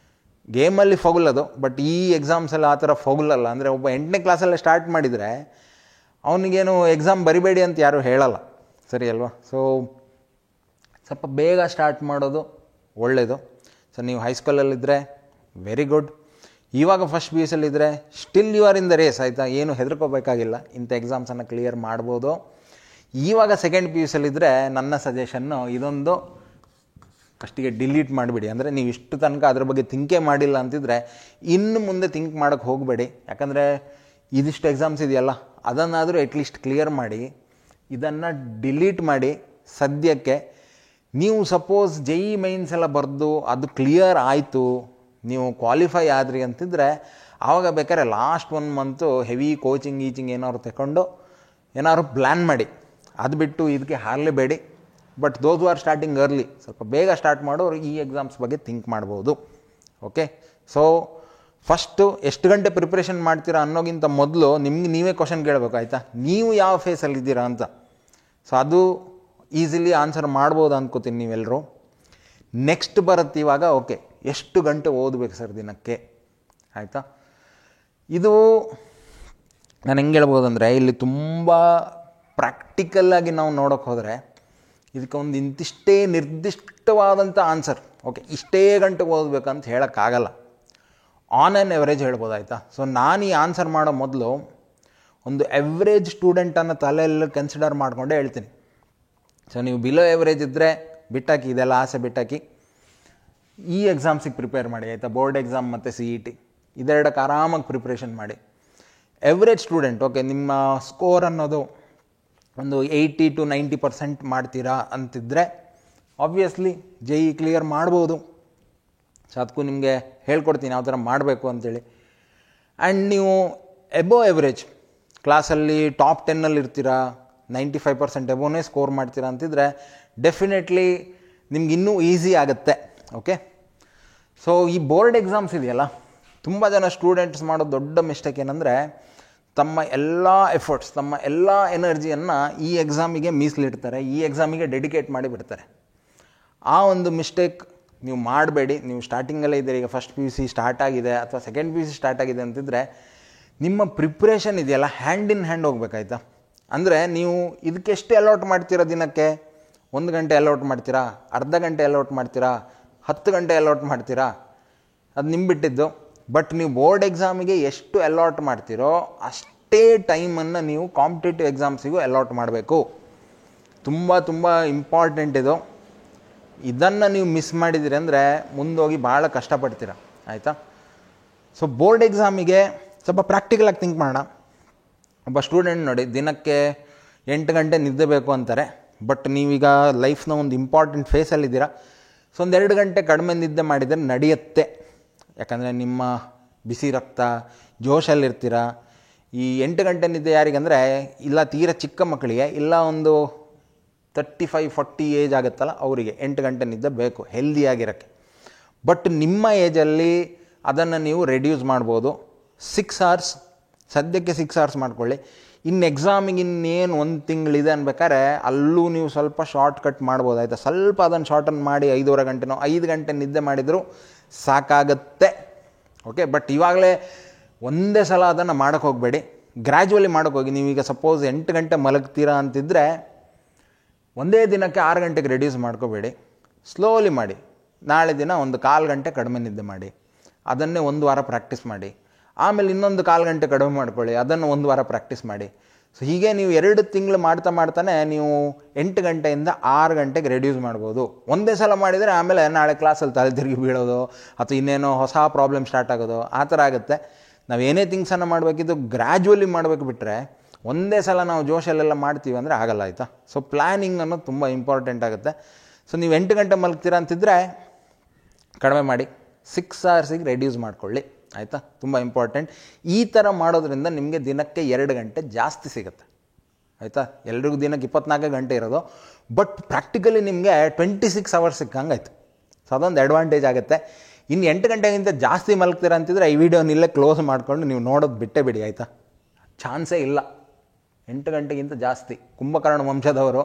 ಗೇಮಲ್ಲಿ ಫೌಲ್ ಅದು. ಬಟ್ ಈ ಎಕ್ಸಾಮ್ಸಲ್ಲಿ ಆ ಥರ ಫೌಲ್ ಅಲ್ಲ. ಅಂದರೆ ಒಬ್ಬ 8ನೇ ಕ್ಲಾಸಲ್ಲೇ ಸ್ಟಾರ್ಟ್ ಮಾಡಿದರೆ ಅವನಿಗೇನು ಎಕ್ಸಾಮ್ ಬರಿಬೇಡಿ ಅಂತ ಯಾರೂ ಹೇಳಲ್ಲ, ಸರಿ ಅಲ್ವಾ. ಸೊ ಸ್ವಲ್ಪ ಬೇಗ ಸ್ಟಾರ್ಟ್ ಮಾಡೋದು ಒಳ್ಳೆಯದು. ಸೊ ನೀವು ಹೈಸ್ಕೂಲಲ್ಲಿದ್ದರೆ ವೆರಿ ಗುಡ್. ಇವಾಗ first PUC still you are in the race ಆಯಿತಾ, ಏನು ಹೆದರ್ಕೋಬೇಕಾಗಿಲ್ಲ, ಇಂಥ ಎಕ್ಸಾಮ್ಸನ್ನು ಕ್ಲಿಯರ್ ಮಾಡ್ಬೋದು. ಇವಾಗ ಸೆಕೆಂಡ್ PUC ನನ್ನ ಸಜೆಷನ್ನು ಇದೊಂದು ಫಸ್ಟಿಗೆ ಡಿಲೀಟ್ ಮಾಡಿಬಿಡಿ. ಅಂದರೆ ನೀವು ಇಷ್ಟು ತನಕ ಅದ್ರ ಬಗ್ಗೆ ಥಿಂಕೇ ಮಾಡಿಲ್ಲ ಅಂತಿದ್ರೆ ಇನ್ನು ಮುಂದೆ ಥಿಂಕ್ ಮಾಡೋಕ್ಕೆ ಹೋಗಬೇಡಿ. ಯಾಕಂದರೆ ಇದಿಷ್ಟು ಎಕ್ಸಾಮ್ಸ್ ಇದೆಯಲ್ಲ ಅದನ್ನಾದರೂ ಅಟ್ಲೀಸ್ಟ್ ಕ್ಲಿಯರ್ ಮಾಡಿ. ಇದನ್ನು ಡಿಲೀಟ್ ಮಾಡಿ ಸದ್ಯಕ್ಕೆ. ನೀವು ಸಪೋಸ್ JEE ಮೈನ್ಸ್ ಎಲ್ಲ ಬರೆದು ಅದು ಕ್ಲಿಯರ್ ಆಯಿತು, ನೀವು ಕ್ವಾಲಿಫೈ ಆದ್ರಿ ಅಂತಿದ್ರೆ ಆವಾಗ ಬೇಕಾದ್ರೆ ಲಾಸ್ಟ್ 1 ಮಂತು ಹೆವಿ ಕೋಚಿಂಗ್ ಏನಾದ್ರು ತಗೊಂಡು ಏನಾದ್ರು ಪ್ಲ್ಯಾನ್ ಮಾಡಿ. ಅದು ಬಿಟ್ಟು ಇದಕ್ಕೆ ಹಾರಲೇಬೇಡಿ. But those are starting early, ಸ್ವಲ್ಪ ಬೇಗ ಸ್ಟಾರ್ಟ್ ಮಾಡೋರು ಈ ಎಕ್ಸಾಮ್ಸ್ ಬಗ್ಗೆ ಥಿಂಕ್ ಮಾಡ್ಬೋದು. ಓಕೆ, ಸೊ ಫಸ್ಟು ಎಷ್ಟು ಗಂಟೆ ಪ್ರಿಪ್ರೇಷನ್ ಮಾಡ್ತೀರಾ ಅನ್ನೋಗಿಂತ ಮೊದಲು ನಿಮ್ಗೆ ನೀವೇ ಕ್ವಶನ್ ಕೇಳಬೇಕು ಆಯಿತಾ, ನೀವು ಯಾವ ಫೇಸಲ್ಲಿದ್ದೀರಾ ಅಂತ. ಸೊ ಅದು ಈಸಿಲಿ ಆನ್ಸರ್ ಮಾಡ್ಬೋದು ಅಂದ್ಕೋತೀನಿ ನೀವೆಲ್ಲರೂ. ನೆಕ್ಸ್ಟ್ ಬರುತ್ತೆ ಇವಾಗ, ಓಕೆ ಎಷ್ಟು ಗಂಟೆ ಓದಬೇಕು ಸರ್ ದಿನಕ್ಕೆ ಆಯಿತಾ. ಇದು ನಾನು ಹೆಂಗೆ ಹೇಳ್ಬೋದಂದರೆ, ಇಲ್ಲಿ ತುಂಬ ಪ್ರಾಕ್ಟಿಕಲ್ಲಾಗಿ ನಾವು ನೋಡೋಕ್ಕೆ ಹೋದರೆ ಇದಕ್ಕೆ ಒಂದು ಇಂತಿಷ್ಟೇ ನಿರ್ದಿಷ್ಟವಾದಂಥ ಆನ್ಸರ್, ಓಕೆ ಇಷ್ಟೇ ಗಂಟೆಗೆ ಓದಬೇಕಂತ ಹೇಳೋಕ್ಕಾಗಲ್ಲ. ಆನ್ ಆ್ಯನ್ ಎವರೇಜ್ ಹೇಳ್ಬೋದು ಆಯಿತಾ. ಸೊ ನಾನು ಈ ಆನ್ಸರ್ ಮಾಡೋ ಮೊದಲು ಒಂದು ಎವ್ರೇಜ್ ಸ್ಟೂಡೆಂಟನ್ನು ತಲೆಯಲ್ಲಿ ಕನ್ಸಿಡರ್ ಮಾಡಿಕೊಂಡೇ ಹೇಳ್ತೀನಿ. ಸೊ ನೀವು ಬಿಲೋ ಎವರೇಜ್ ಇದ್ದರೆ ಬಿಟ್ಟಾಕಿ, ಇದೆಲ್ಲ ಆಸೆ ಬಿಟ್ಟಾಕಿ, ಈ ಎಕ್ಸಾಮ್ಸಿಗೆ ಪ್ರಿಪೇರ್ ಮಾಡಿ ಆಯಿತಾ. ಬೋರ್ಡ್ ಎಕ್ಸಾಮ್ ಮತ್ತು CET ಇದೆರಡಕ್ಕೆ ಆರಾಮಾಗಿ ಪ್ರಿಪ್ರೇಷನ್ ಮಾಡಿ. ಎವ್ರೇಜ್ ಸ್ಟೂಡೆಂಟ್, ಓಕೆ ನಿಮ್ಮ ಸ್ಕೋರ್ ಅನ್ನೋದು ಒಂದು 80 to 90% ಮಾಡ್ತೀರಾ ಅಂತಿದ್ದರೆ ಆಬ್ವಿಯಸ್ಲಿ JEE ಕ್ಲಿಯರ್ ಮಾಡ್ಬೋದು. ಸೊ ಅದಕ್ಕೂ ನಿಮಗೆ ಹೇಳ್ಕೊಡ್ತೀನಿ ಯಾವ ಥರ ಮಾಡಬೇಕು ಅಂತೇಳಿ. ಆ್ಯಂಡ್ ನೀವು ಎಬೋ ಎವ್ರೇಜ್ ಕ್ಲಾಸಲ್ಲಿ ಟಾಪ್ 10 ಇರ್ತೀರಾ, 95% ಎಬೋನೇ ಸ್ಕೋರ್ ಮಾಡ್ತೀರಾ ಅಂತಿದ್ರೆ ಡೆಫಿನೆಟ್ಲಿ ನಿಮ್ಗೆ ಇನ್ನೂ ಈಸಿ ಆಗುತ್ತೆ. ಓಕೆ, ಸೊ ಈ ಬೋರ್ಡ್ ಎಕ್ಸಾಮ್ಸ್ ಇದೆಯಲ್ಲ, ತುಂಬ ಜನ ಸ್ಟೂಡೆಂಟ್ಸ್ ಮಾಡೋ ದೊಡ್ಡ ಮಿಸ್ಟೇಕ್ ಏನಂದರೆ ತಮ್ಮ ಎಲ್ಲ ಎಫರ್ಟ್ಸ್, ತಮ್ಮ ಎಲ್ಲ ಎನರ್ಜಿಯನ್ನು ಈ ಎಕ್ಸಾಮಿಗೆ ಮೀಸಲಿಡ್ತಾರೆ, ಈ ಎಕ್ಸಾಮಿಗೆ ಡೆಡಿಕೇಟ್ ಮಾಡಿಬಿಡ್ತಾರೆ. ಆ ಒಂದು ಮಿಸ್ಟೇಕ್ ನೀವು ಮಾಡಬೇಡಿ. ನೀವು ಸ್ಟಾರ್ಟಿಂಗಲ್ಲೇ ಇದ್ದೀರಿ, ಈಗ ಫಸ್ಟ್ PUC ಸ್ಟಾರ್ಟ್ ಆಗಿದೆ ಅಥವಾ ಸೆಕೆಂಡ್ PUC ಸ್ಟಾರ್ಟ್ ಆಗಿದೆ ಅಂತಿದ್ರೆ ನಿಮ್ಮ ಪ್ರಿಪ್ರೇಷನ್ ಇದೆಯಲ್ಲ ಹ್ಯಾಂಡ್ ಇನ್ ಹ್ಯಾಂಡ್ ಹೋಗ್ಬೇಕಾಯ್ತಾ. ಅಂದರೆ ನೀವು ಇದಕ್ಕೆಷ್ಟು ಅಲೌಟ್ ಮಾಡ್ತೀರಾ ದಿನಕ್ಕೆ? 1 ಗಂಟೆ ಅಲೌಟ್ ಮಾಡ್ತೀರಾ, ಅರ್ಧ ಗಂಟೆ ಅಲೌಟ್ ಮಾಡ್ತೀರಾ, 10 ಗಂಟೆ ಅಲೌಟ್ ಮಾಡ್ತೀರಾ, ಅದು ನಿಮ್ಮ ಬಿಟ್ಟಿದ್ದು. ಬಟ್ ನೀವು ಬೋರ್ಡ್ ಎಕ್ಸಾಮಿಗೆ ಎಷ್ಟು ಅಲಾಟ್ ಮಾಡ್ತೀರೋ ಅಷ್ಟೇ ಟೈಮನ್ನು ನೀವು ಕಾಂಪಿಟೇಟಿವ್ ಎಕ್ಸಾಮ್ಸಿಗೂ ಅಲಾಟ್ ಮಾಡಬೇಕು. ತುಂಬ ತುಂಬ ಇಂಪಾರ್ಟೆಂಟ್ ಇದು. ಇದನ್ನು ನೀವು ಮಿಸ್ ಮಾಡಿದ್ದೀರಿ ಅಂದರೆ ಮುಂದೋಗಿ ಭಾಳ ಕಷ್ಟಪಡ್ತೀರ ಆಯಿತಾ. ಸೊ ಬೋರ್ಡ್ ಎಕ್ಸಾಮಿಗೆ ಸ್ವಲ್ಪ ಪ್ರಾಕ್ಟಿಕಲಾಗಿ ಥಿಂಕ್ ಮಾಡೋಣ. ಒಬ್ಬ ಸ್ಟೂಡೆಂಟ್ ನೋಡಿ ದಿನಕ್ಕೆ 8 ಗಂಟೆ ನಿದ್ದೆ ಬೇಕು ಅಂತಾರೆ. ಬಟ್ ನೀವೀಗ ಲೈಫ್ನ ಒಂದು ಇಂಪಾರ್ಟೆಂಟ್ ಫೇಸಲ್ಲಿದ್ದೀರಾ. ಸೊ ಒಂದು 2 ಗಂಟೆ ಕಡಿಮೆ ನಿದ್ದೆ ಮಾಡಿದರೆ ನಡೆಯುತ್ತೆ. ಯಾಕಂದರೆ ನಿಮ್ಮ ಬಿಸಿ ರಕ್ತ ಜೋಶಲ್ಲಿರ್ತೀರ. ಈ 8 ಗಂಟೆ ನಿದ್ದೆ ಯಾರಿಗಂದರೆ ಇಲ್ಲ ತೀರ ಚಿಕ್ಕ ಮಕ್ಕಳಿಗೆ, ಇಲ್ಲ ಒಂದು 35-40 ಏಜ್ ಆಗುತ್ತಲ್ಲ ಅವರಿಗೆ 8 ಗಂಟೆ ನಿದ್ದೆ ಬೇಕು ಹೆಲ್ದಿಯಾಗಿರೋಕ್ಕೆ. ಬಟ್ ನಿಮ್ಮ ಏಜಲ್ಲಿ ಅದನ್ನು ನೀವು ರೆಡ್ಯೂಸ್ ಮಾಡ್ಬೋದು. 6 hours, ಸದ್ಯಕ್ಕೆ 6 hours ಮಾಡ್ಕೊಳ್ಳಿ. ಇನ್ನು ಎಕ್ಸಾಮಿಗೆ ಇನ್ನೇನು 1 ತಿಂಗಳಿದೆ ಅನ್ಬೇಕಾದ್ರೆ ಅಲ್ಲೂ ನೀವು ಸ್ವಲ್ಪ ಶಾರ್ಟ್ ಕಟ್ ಮಾಡ್ಬೋದು ಆಯಿತಾ. ಸ್ವಲ್ಪ ಅದನ್ನು ಶಾರ್ಟನ್ ಮಾಡಿ 5.5 ಗಂಟೆನೋ 5 ಗಂಟೆ ನಿದ್ದೆ ಮಾಡಿದರೂ ಸಾಕಾಗತ್ತೆ. ಓಕೆ, ಬಟ್ ಇವಾಗಲೇ ಒಂದೇ ಸಲ ಅದನ್ನು ಮಾಡೋಕ್ಕೆ ಹೋಗಬೇಡಿ, ಗ್ರ್ಯಾಜುವಲಿ ಮಾಡೋಕ್ಕೆ ಹೋಗಿ. ನೀವೀಗ ಸಪೋಸ್ 8 ಗಂಟೆ ಮಲಗ್ತೀರಾ ಅಂತಿದ್ದರೆ ಒಂದೇ ದಿನಕ್ಕೆ 6 ಗಂಟೆಗೆ ರೆಡ್ಯೂಸ್ ಮಾಡ್ಕೋಬೇಡಿ, ಸ್ಲೋಲಿ ಮಾಡಿ. ನಾಳೆ ದಿನ ಒಂದು 1/4 ಗಂಟೆ ಕಡಿಮೆ ನಿದ್ದೆ ಮಾಡಿ, ಅದನ್ನೇ 1 ವಾರ ಪ್ರಾಕ್ಟೀಸ್ ಮಾಡಿ. ಆಮೇಲೆ ಇನ್ನೊಂದು 1/4 ಗಂಟೆ ಕಡಿಮೆ ಮಾಡ್ಕೊಳ್ಳಿ, ಅದನ್ನು 1 ವಾರ ಪ್ರಾಕ್ಟೀಸ್ ಮಾಡಿ. ಸೊ ಹೀಗೆ ನೀವು 2 ತಿಂಗಳು ಮಾಡ್ತಾನೆ ನೀವು 8 ಗಂಟೆಯಿಂದ 6 ಗಂಟೆಗೆ ರೆಡ್ಯೂಸ್ ಮಾಡ್ಬೋದು. ಒಂದೇ ಸಲ ಮಾಡಿದರೆ ಆಮೇಲೆ ನಾಳೆ ಕ್ಲಾಸಲ್ಲಿ ತಲೆ ತಿರುಗಿ ಬೀಳೋದು ಅಥವಾ ಇನ್ನೇನೋ ಹೊಸ ಪ್ರಾಬ್ಲಮ್ ಸ್ಟಾರ್ಟ್ ಆಗೋದು ಆ ಥರ ಆಗುತ್ತೆ. ನಾವು ಏನೇ ಥಿಂಗ್ಸನ್ನು ಮಾಡಬೇಕಿದ್ದು ಗ್ರ್ಯಾಜುವಲಿ ಮಾಡಬೇಕು. ಬಿಟ್ಟರೆ ಒಂದೇ ಸಲ ನಾವು ಜೋಶಲ್ಲೆಲ್ಲ ಮಾಡ್ತೀವಿ ಅಂದರೆ ಆಗಲ್ಲ ಆಯಿತಾ. ಸೊ ಪ್ಲ್ಯಾನಿಂಗ್ ಅನ್ನೋದು ತುಂಬ ಇಂಪಾರ್ಟೆಂಟ್ ಆಗುತ್ತೆ. ಸೊ ನೀವು 8 ಗಂಟೆ ಮಲಗ್ತೀರಾ ಅಂತಿದ್ರೆ ಕಡಿಮೆ ಮಾಡಿ, 6 hours ರೆಡ್ಯೂಸ್ ಮಾಡ್ಕೊಳ್ಳಿ ಆಯಿತಾ. ತುಂಬ ಇಂಪಾರ್ಟೆಂಟ್. ಈ ಥರ ಮಾಡೋದ್ರಿಂದ ನಿಮಗೆ ದಿನಕ್ಕೆ 2 ಗಂಟೆ ಜಾಸ್ತಿ ಸಿಗುತ್ತೆ ಆಯಿತಾ. ಎಲ್ರಿಗೂ ದಿನಕ್ಕೆ 24 ಗಂಟೆ ಇರೋದು, ಬಟ್ ಪ್ರಾಕ್ಟಿಕಲಿ ನಿಮಗೆ 26 hours ಸಿಕ್ಕಂಗೆ ಆಯಿತು. ಸೊ ಅದೊಂದು ಅಡ್ವಾಂಟೇಜ್ ಆಗುತ್ತೆ. ಇನ್ನು 8 ಗಂಟೆಗಿಂತ ಜಾಸ್ತಿ ಮಲಗ್ತೀರ ಅಂತಿದ್ರೆ ಈ ವಿಡಿಯೋನಿಲ್ಲೇ ಕ್ಲೋಸ್ ಮಾಡಿಕೊಂಡು ನೀವು ನೋಡೋದು ಬಿಟ್ಟೇ ಬಿಡಿ ಆಯಿತಾ. ಚಾನ್ಸೇ ಇಲ್ಲ 8 ಗಂಟೆಗಿಂತ ಜಾಸ್ತಿ. ಕುಂಭಕರ್ಣ ವಂಶದವರು.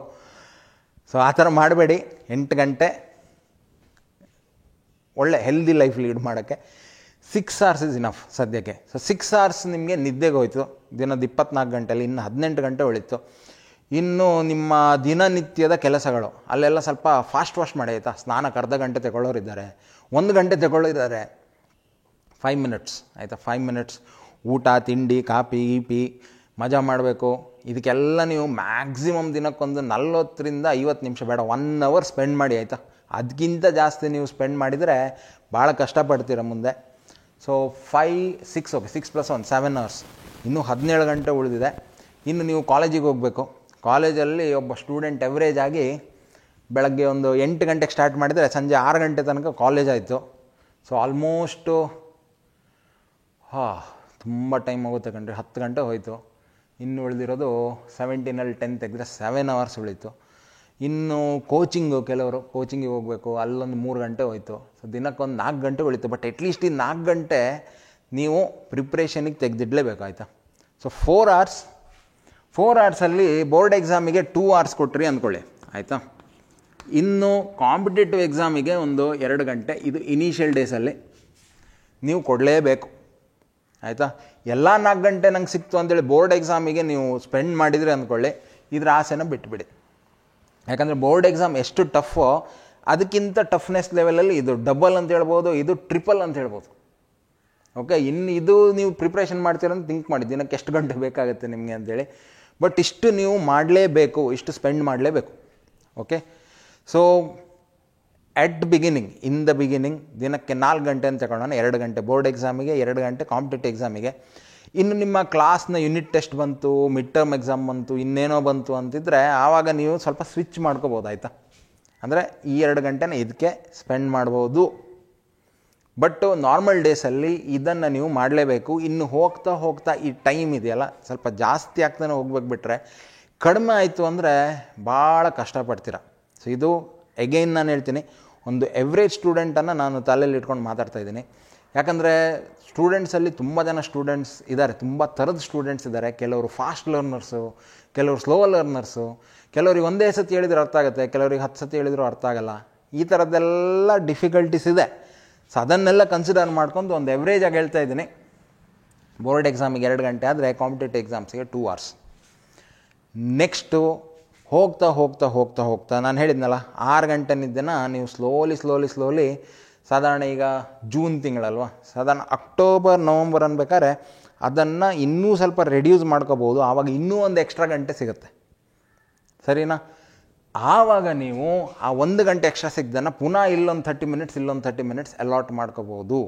ಸೊ ಆ ಥರ ಮಾಡಬೇಡಿ. 8 ಗಂಟೆ ಒಳ್ಳೆ ಹೆಲ್ದಿ ಲೈಫ್ ಲೀಡ್ ಮಾಡೋಕ್ಕೆ 6 hours ಇಸ್ ಇನಫ್ ಸದ್ಯಕ್ಕೆ. ಸೊ 6 hours ನಿಮಗೆ ನಿದ್ದೆಗೆ ಹೋಯ್ತು ದಿನದ 24 ಗಂಟೆಯಲ್ಲಿ, ಇನ್ನು 18 ಗಂಟೆ ಉಳಿತು. ಇನ್ನು ನಿಮ್ಮ ದಿನನಿತ್ಯದ ಕೆಲಸಗಳು ಅಲ್ಲೆಲ್ಲ ಸ್ವಲ್ಪ ಫಾಸ್ಟ್ ಮಾಡಿ ಆಯಿತಾ. ಸ್ನಾನಕ್ಕೆ ಅರ್ಧ ಗಂಟೆ ತಗೊಳ್ಳೋರಿದ್ದಾರೆ, 1 ಗಂಟೆ ತಗೊಳ್ಳೋರಿದ್ದಾರೆ. 5 minutes ಆಯಿತಾ. 5 minutes ಊಟ ತಿಂಡಿ ಕಾಫಿ ಗೀಪಿ ಮಜಾ ಮಾಡಬೇಕು. ಇದಕ್ಕೆಲ್ಲ ನೀವು ಮ್ಯಾಕ್ಸಿಮಮ್ ದಿನಕ್ಕೊಂದು 40 to 50 ನಿಮಿಷ ಬೇಡ 1 hour ಸ್ಪೆಂಡ್ ಮಾಡಿ ಆಯಿತಾ. ಅದಕ್ಕಿಂತ ಜಾಸ್ತಿ ನೀವು ಸ್ಪೆಂಡ್ ಮಾಡಿದರೆ ಭಾಳ ಕಷ್ಟಪಡ್ತೀರ ಮುಂದೆ. So 5, 6 okay, 6 + 1 7 hours. ಇನ್ನೂ 17 ಗಂಟೆ ಉಳಿದಿದೆ. ಇನ್ನು ನೀವು ಕಾಲೇಜಿಗೆ ಹೋಗಬೇಕು. ಕಾಲೇಜಲ್ಲಿ ಒಬ್ಬ ಸ್ಟೂಡೆಂಟ್ ಎವ್ರೇಜ್ ಆಗಿ ಬೆಳಗ್ಗೆ ಒಂದು 8 ಗಂಟೆಗೆ ಸ್ಟಾರ್ಟ್ ಮಾಡಿದರೆ ಸಂಜೆ 6 ಗಂಟೆ ತನಕ ಕಾಲೇಜ್ ಆಯಿತು. ಸೊ ಆಲ್ಮೋಸ್ಟು ತುಂಬ ಟೈಮ್ ಹೋಗುತ್ತೆ ಕಣ್ರಿ. 10 ಗಂಟೆ ಹೋಯಿತು. ಇನ್ನು ಉಳಿದಿರೋದು 17 10 ತೆಗೆದ್ರೆ 7 hours ಉಳಿತು. ಇನ್ನು ಕೋಚಿಂಗು, ಕೆಲವರು ಕೋಚಿಂಗಿಗೆ ಹೋಗಬೇಕು, ಅಲ್ಲೊಂದು 3 ಗಂಟೆ ಹೋಯಿತು. ಸೊ ದಿನಕ್ಕೊಂದು 4 ಗಂಟೆ ಉಳಿತು. ಬಟ್ ಅಟ್ಲೀಸ್ಟ್ ಈ 4 ಗಂಟೆ ನೀವು ಪ್ರಿಪ್ರೇಷನಿಗೆ ತೆಗೆದಿಡಲೇಬೇಕು ಆಯಿತಾ. So 4 hours. 4 hoursಲ್ಲಿ ಬೋರ್ಡ್ ಎಕ್ಸಾಮಿಗೆ 2 hours ಕೊಟ್ರಿ ಅಂದ್ಕೊಳ್ಳಿ ಆಯಿತಾ. ಇನ್ನು ಕಾಂಪಿಟೇಟಿವ್ ಎಕ್ಸಾಮಿಗೆ ಒಂದು 2 ಗಂಟೆ ಇದು ಇನಿಷಿಯಲ್ ಡೇಸಲ್ಲಿ ನೀವು ಕೊಡಲೇಬೇಕು ಆಯಿತಾ. ಎಲ್ಲ 4 ಗಂಟೆ ನಂಗೆ ಸಿಕ್ತು ಅಂತೇಳಿ ಬೋರ್ಡ್ ಎಕ್ಸಾಮಿಗೆ ನೀವು ಸ್ಪೆಂಡ್ ಮಾಡಿದರೆ ಅಂದ್ಕೊಳ್ಳಿ, ಇದ್ರ ಆಸೆನ ಬಿಟ್ಬಿಡಿ ಯಾಕಂದರೆ ಬೋರ್ಡ್ ಎಕ್ಸಾಮ್ ಎಷ್ಟು ಟಫೋ ಅದಕ್ಕಿಂತ ಟಫ್ನೆಸ್ ಲೆವೆಲಲ್ಲಿ ಇದು ಡಬಲ್ ಅಂತ ಹೇಳ್ಬೋದು, ಇದು ಟ್ರಿಪಲ್ ಅಂತ ಹೇಳ್ಬೋದು. ಓಕೆ, ಇನ್ನು ಇದು ನೀವು ಪ್ರಿಪ್ರೇಷನ್ ಮಾಡ್ತೀರಂತ ಥಿಂಕ್ ಮಾಡಿ ದಿನಕ್ಕೆ ಎಷ್ಟು ಗಂಟೆ ಬೇಕಾಗುತ್ತೆ ನಿಮಗೆ ಅಂತೇಳಿ. ಬಟ್ ಇಷ್ಟು ನೀವು ಮಾಡಲೇಬೇಕು, ಇಷ್ಟು ಸ್ಪೆಂಡ್ ಮಾಡಲೇಬೇಕು. Okay, so in the beginning ದಿನಕ್ಕೆ 4 ಗಂಟೆ ಅಂತ ತಗೊಳ್ಳೋಣ. 2 ಗಂಟೆ ಬೋರ್ಡ್ ಎಕ್ಸಾಮಿಗೆ, 2 ಗಂಟೆ ಕಾಂಪಿಟೇಟಿವ್ ಎಕ್ಸಾಮಿಗೆ. ಇನ್ನು ನಿಮ್ಮ ಕ್ಲಾಸ್ನ ಯೂನಿಟ್ ಟೆಸ್ಟ್ ಬಂತು, ಮಿಡ್ ಟರ್ಮ್ ಎಕ್ಸಾಮ್ ಬಂತು, ಇನ್ನೇನೋ ಬಂತು ಅಂತಿದ್ರೆ ಆವಾಗ ನೀವು ಸ್ವಲ್ಪ ಸ್ವಿಚ್ ಮಾಡ್ಕೋಬೋದು, ಆಯಿತಾ. ಅಂದರೆ ಈ 2 ಗಂಟೆನ ಇದಕ್ಕೆ ಸ್ಪೆಂಡ್ ಮಾಡ್ಬೋದು. ಬಟ್ ನಾರ್ಮಲ್ ಡೇಸಲ್ಲಿ ಇದನ್ನು ನೀವು ಮಾಡಲೇಬೇಕು. ಇನ್ನು ಹೋಗ್ತಾ ಹೋಗ್ತಾ ಈ ಟೈಮ್ ಇದೆಯಲ್ಲ ಸ್ವಲ್ಪ ಜಾಸ್ತಿ ಆಗ್ತಾನೆ ಹೋಗ್ಬೇಕು, ಬಿಟ್ಟರೆ ಕಡಿಮೆ ಆಯಿತು ಅಂದರೆ ಭಾಳ ಕಷ್ಟಪಡ್ತೀರ. ಸೊ ಇದು ಎಗೈನ್ ನಾನು ಹೇಳ್ತೀನಿ, ಒಂದು ಎವ್ರೇಜ್ ಸ್ಟೂಡೆಂಟನ್ನು ನಾನು ತಲೆಯಲ್ಲಿ ಇಟ್ಕೊಂಡು ಮಾತಾಡ್ತಾ ಇದ್ದೀನಿ. ಯಾಕಂದರೆ ಸ್ಟೂಡೆಂಟ್ಸಲ್ಲಿ ತುಂಬ ಜನ ಸ್ಟೂಡೆಂಟ್ಸ್ ಇದ್ದಾರೆ, ತುಂಬ ಥರದ ಸ್ಟೂಡೆಂಟ್ಸ್ ಇದ್ದಾರೆ. ಕೆಲವರು ಫಾಸ್ಟ್ ಲರ್ನರ್ಸು, ಕೆಲವರು ಸ್ಲೋ ಲರ್ನರ್ಸು, ಕೆಲವ್ರಿಗೆ ಒಂದೇ ಸತಿ ಹೇಳಿದ್ರು ಅರ್ಥ ಆಗುತ್ತೆ, ಕೆಲವ್ರಿಗೆ 10 ಸತಿ ಹೇಳಿದ್ರು ಅರ್ಥ ಆಗಲ್ಲ. ಈ ಥರದ್ದೆಲ್ಲ ಡಿಫಿಕಲ್ಟೀಸ್ ಇದೆ. ಸೊ ಅದನ್ನೆಲ್ಲ ಕನ್ಸಿಡರ್ ಮಾಡ್ಕೊಂಡು ಒಂದು ಎವ್ರೇಜಾಗಿ ಹೇಳ್ತಾ ಇದ್ದೀನಿ. ಬೋರ್ಡ್ ಎಕ್ಸಾಮಿಗೆ 2 ಗಂಟೆ ಆದರೆ ಕಾಂಪಿಟೇಟಿವ್ ಎಕ್ಸಾಮ್ಸಿಗೆ 2 hours. ನೆಕ್ಸ್ಟು ಹೋಗ್ತಾ ಹೋಗ್ತಾ ಹೋಗ್ತಾ ಹೋಗ್ತಾ ನಾನು ಹೇಳಿದ್ನಲ್ಲ 6 ಗಂಟೆ ನಿದ್ದೆನ ನೀವು ಸ್ಲೋಲಿ ಸಾಧಾರಣ ಈಗ ಜೂನ್ ತಿಂಗಳಲ್ವ, ಸಾಧಾರಣ ಅಕ್ಟೋಬರ್ ನವಂಬರ್ ಅನ್ಬೇಕಾದ್ರೆ ಅದನ್ನು ಇನ್ನೂ ಸ್ವಲ್ಪ ರೆಡ್ಯೂಸ್ ಮಾಡ್ಕೋಬೋದು. ಆವಾಗ ಇನ್ನೂ ಒಂದು ಎಕ್ಸ್ಟ್ರಾ ಗಂಟೆ ಸಿಗುತ್ತೆ, ಸರಿನಾ. ಆವಾಗ ನೀವು ಆ 1 ಗಂಟೆ ಎಕ್ಸ್ಟ್ರಾ ಸಿಗ್ದನ್ನು ಪುನಃ ಇಲ್ಲೊಂದು 30 ಮಿನಿಟ್ಸ್ ಅಲಾಟ್ ಮಾಡ್ಕೋಬೋದು.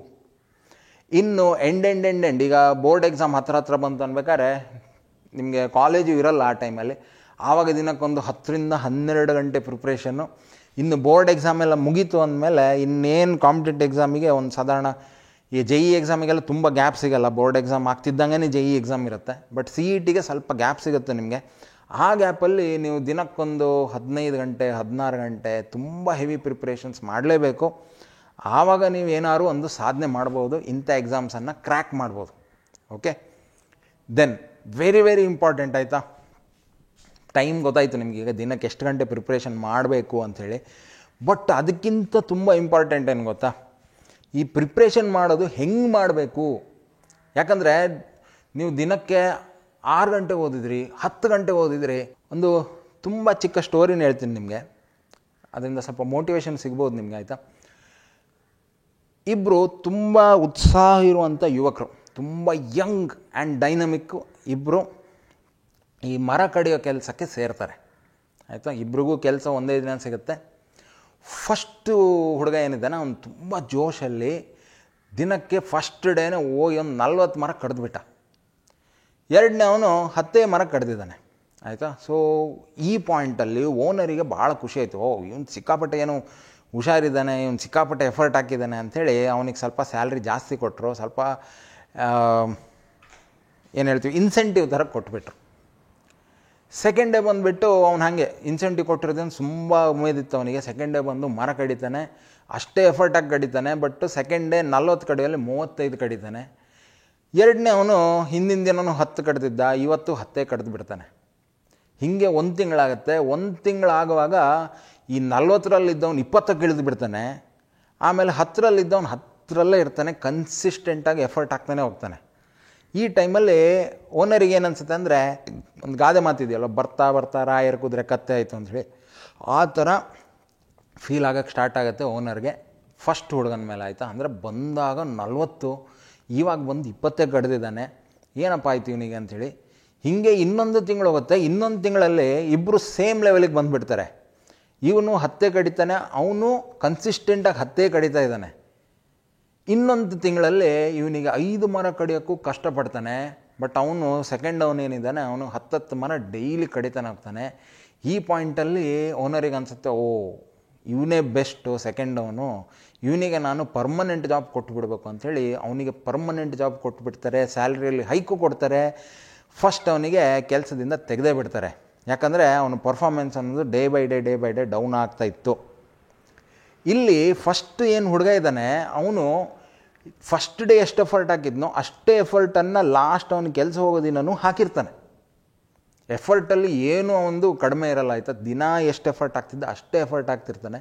ಇನ್ನು ಎಂಡ್ ಈಗ ಬೋರ್ಡ್ ಎಕ್ಸಾಮ್ ಹತ್ರ ಬಂತು ಅನ್ಬೇಕಾದ್ರೆ ನಿಮಗೆ ಕಾಲೇಜು ಇರಲ್ಲ ಆ ಟೈಮಲ್ಲಿ. ಆವಾಗ ದಿನಕ್ಕೊಂದು 10 ರಿಂದ 12 ಗಂಟೆ ಪ್ರಿಪ್ರೇಷನ್ನು. ಇನ್ನು ಬೋರ್ಡ್ ಎಕ್ಸಾಮ್ ಎಲ್ಲ ಮುಗೀತು ಅಂದಮೇಲೆ ಇನ್ನೇನು ಕಾಂಪಿಟೇಟಿವ್ ಎಕ್ಸಾಮಿಗೆ ಒಂದು ಸಾಧಾರಣ ಈ JEE ಎಕ್ಸಾಮಿಗೆಲ್ಲ ತುಂಬ ಗ್ಯಾಪ್ ಸಿಗೋಲ್ಲ. ಬೋರ್ಡ್ ಎಕ್ಸಾಮ್ ಆಗ್ತಿದ್ದಂಗೆ JEE ಎಕ್ಸಾಮ್ ಇರುತ್ತೆ. ಬಟ್ CETಗೆ ಸ್ವಲ್ಪ ಗ್ಯಾಪ್ ಸಿಗುತ್ತೆ ನಿಮಗೆ. ಆ ಗ್ಯಾಪಲ್ಲಿ ನೀವು ದಿನಕ್ಕೊಂದು 15 ಗಂಟೆ 16 ಗಂಟೆ ತುಂಬ ಹೆವಿ ಪ್ರಿಪ್ರೇಷನ್ಸ್ ಮಾಡಲೇಬೇಕು. ಆವಾಗ ನೀವು ಏನಾದ್ರು ಒಂದು ಸಾಧನೆ ಮಾಡ್ಬೋದು, ಇಂಥ ಎಕ್ಸಾಮ್ಸನ್ನು ಕ್ರ್ಯಾಕ್ ಮಾಡ್ಬೋದು. ಓಕೆ, ದೆನ್ ವೆರಿ ಇಂಪಾರ್ಟೆಂಟ್, ಆಯಿತಾ. ಟೈಮ್ ಗೊತ್ತಾಯಿತು ನಿಮಗೆ, ಈಗ ದಿನಕ್ಕೆ ಎಷ್ಟು ಗಂಟೆ ಪ್ರಿಪ್ರೇಷನ್ ಮಾಡಬೇಕು ಅಂಥೇಳಿ. ಬಟ್ ಅದಕ್ಕಿಂತ ತುಂಬ ಇಂಪಾರ್ಟೆಂಟ್ ಏನು ಗೊತ್ತಾ, ಈ ಪ್ರಿಪ್ರೇಷನ್ ಮಾಡೋದು ಹೆಂಗೆ ಮಾಡಬೇಕು. ಯಾಕಂದರೆ ನೀವು ದಿನಕ್ಕೆ 6 ಗಂಟೆ ಓದಿದ್ರಿ, 10 ಗಂಟೆ ಓದಿದ್ರಿ. ಒಂದು ತುಂಬ ಚಿಕ್ಕ ಸ್ಟೋರಿನ ಹೇಳ್ತೀನಿ ನಿಮಗೆ, ಅದರಿಂದ ಸ್ವಲ್ಪ ಮೋಟಿವೇಶನ್ ಸಿಗ್ಬೋದು ನಿಮಗೆ, ಆಯಿತಾ. ಇಬ್ಬರು ತುಂಬ ಉತ್ಸಾಹ ಇರುವಂಥ ಯುವಕರು, ತುಂಬ ಯಂಗ್ ಆ್ಯಂಡ್ ಡೈನಮಿಕ್ಕು ಇಬ್ಬರು ಈ ಮರ ಕಡಿಯೋ ಕೆಲಸಕ್ಕೆ ಸೇರ್ತಾರೆ, ಆಯಿತಾ. ಇಬ್ರಿಗೂ ಕೆಲಸ ಒಂದೇ ದಿನ ಸಿಗುತ್ತೆ. ಫಸ್ಟು ಹುಡುಗ ಏನಿದ್ದಾನೆ ಅವನು ತುಂಬ ಜೋಶಲ್ಲಿ ದಿನಕ್ಕೆ ಫಸ್ಟ್ ಡೇನೇ ಹೋಗಿ ಒಂದು 40 ಮರ ಕಡಿದ್ಬಿಟ್ಟ. 2ನೇ ಅವನು 10 ಮರ ಕಡ್ದಿದ್ದಾನೆ, ಆಯಿತಾ. ಸೊ ಈ ಪಾಯಿಂಟಲ್ಲಿ ಓನರಿಗೆ ಭಾಳ ಖುಷಿ ಆಯಿತು. ಇವನು ಸಿಕ್ಕಾಪಟ್ಟೆ ಏನು ಹುಷಾರಿದ್ದಾನೆ, ಇವನು ಸಿಕ್ಕಾಪಟ್ಟೆ ಎಫರ್ಟ್ ಹಾಕಿದ್ದಾನೆ ಅಂಥೇಳಿ ಅವನಿಗೆ ಸ್ವಲ್ಪ ಸ್ಯಾಲ್ರಿ ಜಾಸ್ತಿ ಕೊಟ್ಟರು, ಸ್ವಲ್ಪ ಏನು ಹೇಳ್ತೀವಿ ಇನ್ಸೆಂಟಿವ್ ಥರ ಕೊಟ್ಬಿಟ್ರು. ಸೆಕೆಂಡ್ ಡೇ ಬಂದುಬಿಟ್ಟು ಅವ್ನು ಹಾಗೆ ಇನ್ಸೆಂಟಿವ್ ಕೊಟ್ಟಿರೋದನ್ನು ತುಂಬ ಉಮೇದಿತ್ತು ಅವನಿಗೆ. ಸೆಕೆಂಡ್ ಡೇ ಬಂದು ಮರ ಕಡಿತಾನೆ, ಅಷ್ಟೇ ಎಫರ್ಟಾಗಿ ಕಡಿತಾನೆ. ಬಟ್ ಸೆಕೆಂಡ್ ಡೇ 40 ಕಡಿಯಲ್ಲಿ 35 ಕಡಿತಾನೆ. 2ನೇ ಅವನು ಹಿಂದಿನ ದಿನವೂ 10 ಕಡ್ದಿದ್ದ, ಇವತ್ತು 10 ಕಡ್ದು ಬಿಡ್ತಾನೆ. ಹೀಗೆ 1 ತಿಂಗಳಾಗುತ್ತೆ. 1 ತಿಂಗಳಾಗುವಾಗ ಈ 40ರಲ್ಲಿದ್ದವನು 20ಕ್ಕೆ ಇಳಿದು ಬಿಡ್ತಾನೆ. ಆಮೇಲೆ 10ರಲ್ಲಿದ್ದವನು 10ರಲ್ಲೇ ಇರ್ತಾನೆ, ಕನ್ಸಿಸ್ಟೆಂಟಾಗಿ ಎಫರ್ಟ್ ಹಾಕ್ತಾನೆ ಹೋಗ್ತಾನೆ. ಈ ಟೈಮಲ್ಲಿ ಓನರಿಗೆ ಏನು ಅನ್ಸುತ್ತೆ ಅಂದರೆ, ಒಂದು ಗಾದೆ ಮಾತಿದೆಯಲ್ಲ, ಬರ್ತಾ ಬರ್ತಾ ರಾಯರ ಕುದುರೆ ಕತ್ತೆ ಆಯಿತು ಅಂಥೇಳಿ, ಆ ಥರ ಫೀಲ್ ಆಗೋಕ್ಕೆ ಸ್ಟಾರ್ಟ್ ಆಗುತ್ತೆ ಓನರ್ಗೆ ಫಸ್ಟ್ ಹುಡುಗನ ಮೇಲೆ, ಆಯಿತಾ. ಅಂದರೆ ಬಂದಾಗ 40, ಇವಾಗ ಬಂದು 20 ಕಡ್ದಿದ್ದಾನೆ, ಏನಪ್ಪ ಆಯ್ತು ಇವನಿಗೆ ಅಂಥೇಳಿ. ಹೀಗೆ 1 ತಿಂಗಳು ಹೋಗುತ್ತೆ. 1 ತಿಂಗಳಲ್ಲಿ ಇಬ್ಬರು ಸೇಮ್ ಲೆವೆಲಿಗೆ ಬಂದುಬಿಡ್ತಾರೆ. ಇವನು 10 ಕಡಿತಾನೆ, ಅವನು ಕನ್ಸಿಸ್ಟೆಂಟಾಗಿ 10 ಕಡಿತಾ ಇದ್ದಾನೆ. 1 ತಿಂಗಳಲ್ಲಿ ಇವನಿಗೆ 5 ಮರ ಕಡಿಯೋಕ್ಕೂ ಕಷ್ಟಪಡ್ತಾನೆ. ಬಟ್ ಅವನು ಸೆಕೆಂಡ್ ಅವನೇನಿದ್ದಾನೆ ಅವನು 10 ಮರ ಡೈಲಿ ಕಡಿತಾನೆ ಹೋಗ್ತಾನೆ. ಈ ಪಾಯಿಂಟಲ್ಲಿ ಓನರಿಗೆ ಅನಿಸುತ್ತೆ, ಇವನೇ ಬೆಸ್ಟು ಸೆಕೆಂಡ್ ಅವನು, ಇವನಿಗೆ ನಾನು ಪರ್ಮನೆಂಟ್ ಜಾಬ್ ಕೊಟ್ಟುಬಿಡ್ಬೇಕು ಅಂಥೇಳಿ ಅವನಿಗೆ ಪರ್ಮನೆಂಟ್ ಜಾಬ್ ಕೊಟ್ಬಿಡ್ತಾರೆ. ಸ್ಯಾಲ್ರಿಯಲ್ಲಿ ಹೈಕು ಕೊಡ್ತಾರೆ. ಫಸ್ಟ್ ಅವನಿಗೆ ಕೆಲಸದಿಂದ ತೆಗೆದೇ ಬಿಡ್ತಾರೆ. ಯಾಕಂದರೆ ಅವನ ಪರ್ಫಾರ್ಮೆನ್ಸ್ ಅನ್ನೋದು ಡೇ ಬೈ ಡೇ ಡೌನ್ ಆಗ್ತಾ ಇತ್ತು. ಇಲ್ಲಿ ಫಸ್ಟ್ ಏನು ಹುಡುಗ ಇದ್ದಾನೆ ಅವನು ಫಸ್ಟ್ ಡೇ ಎಷ್ಟು ಎಫರ್ಟ್ ಹಾಕಿದ್ನೋ ಅಷ್ಟೇ ಎಫರ್ಟನ್ನು ಲಾಸ್ಟ್ ಅವನು ಕೆಲಸ ಹೋಗೋ ದಿನವೂ ಹಾಕಿರ್ತಾನೆ. ಎಫರ್ಟಲ್ಲಿ ಏನೂ ಒಂದು ಕಡಿಮೆ ಇರಲ್ಲ, ಆಯಿತಾ. ದಿನ ಎಷ್ಟು ಎಫರ್ಟ್ ಆಗ್ತಿದ್ದ ಅಷ್ಟೇ ಎಫರ್ಟ್ ಆಗ್ತಿರ್ತಾನೆ.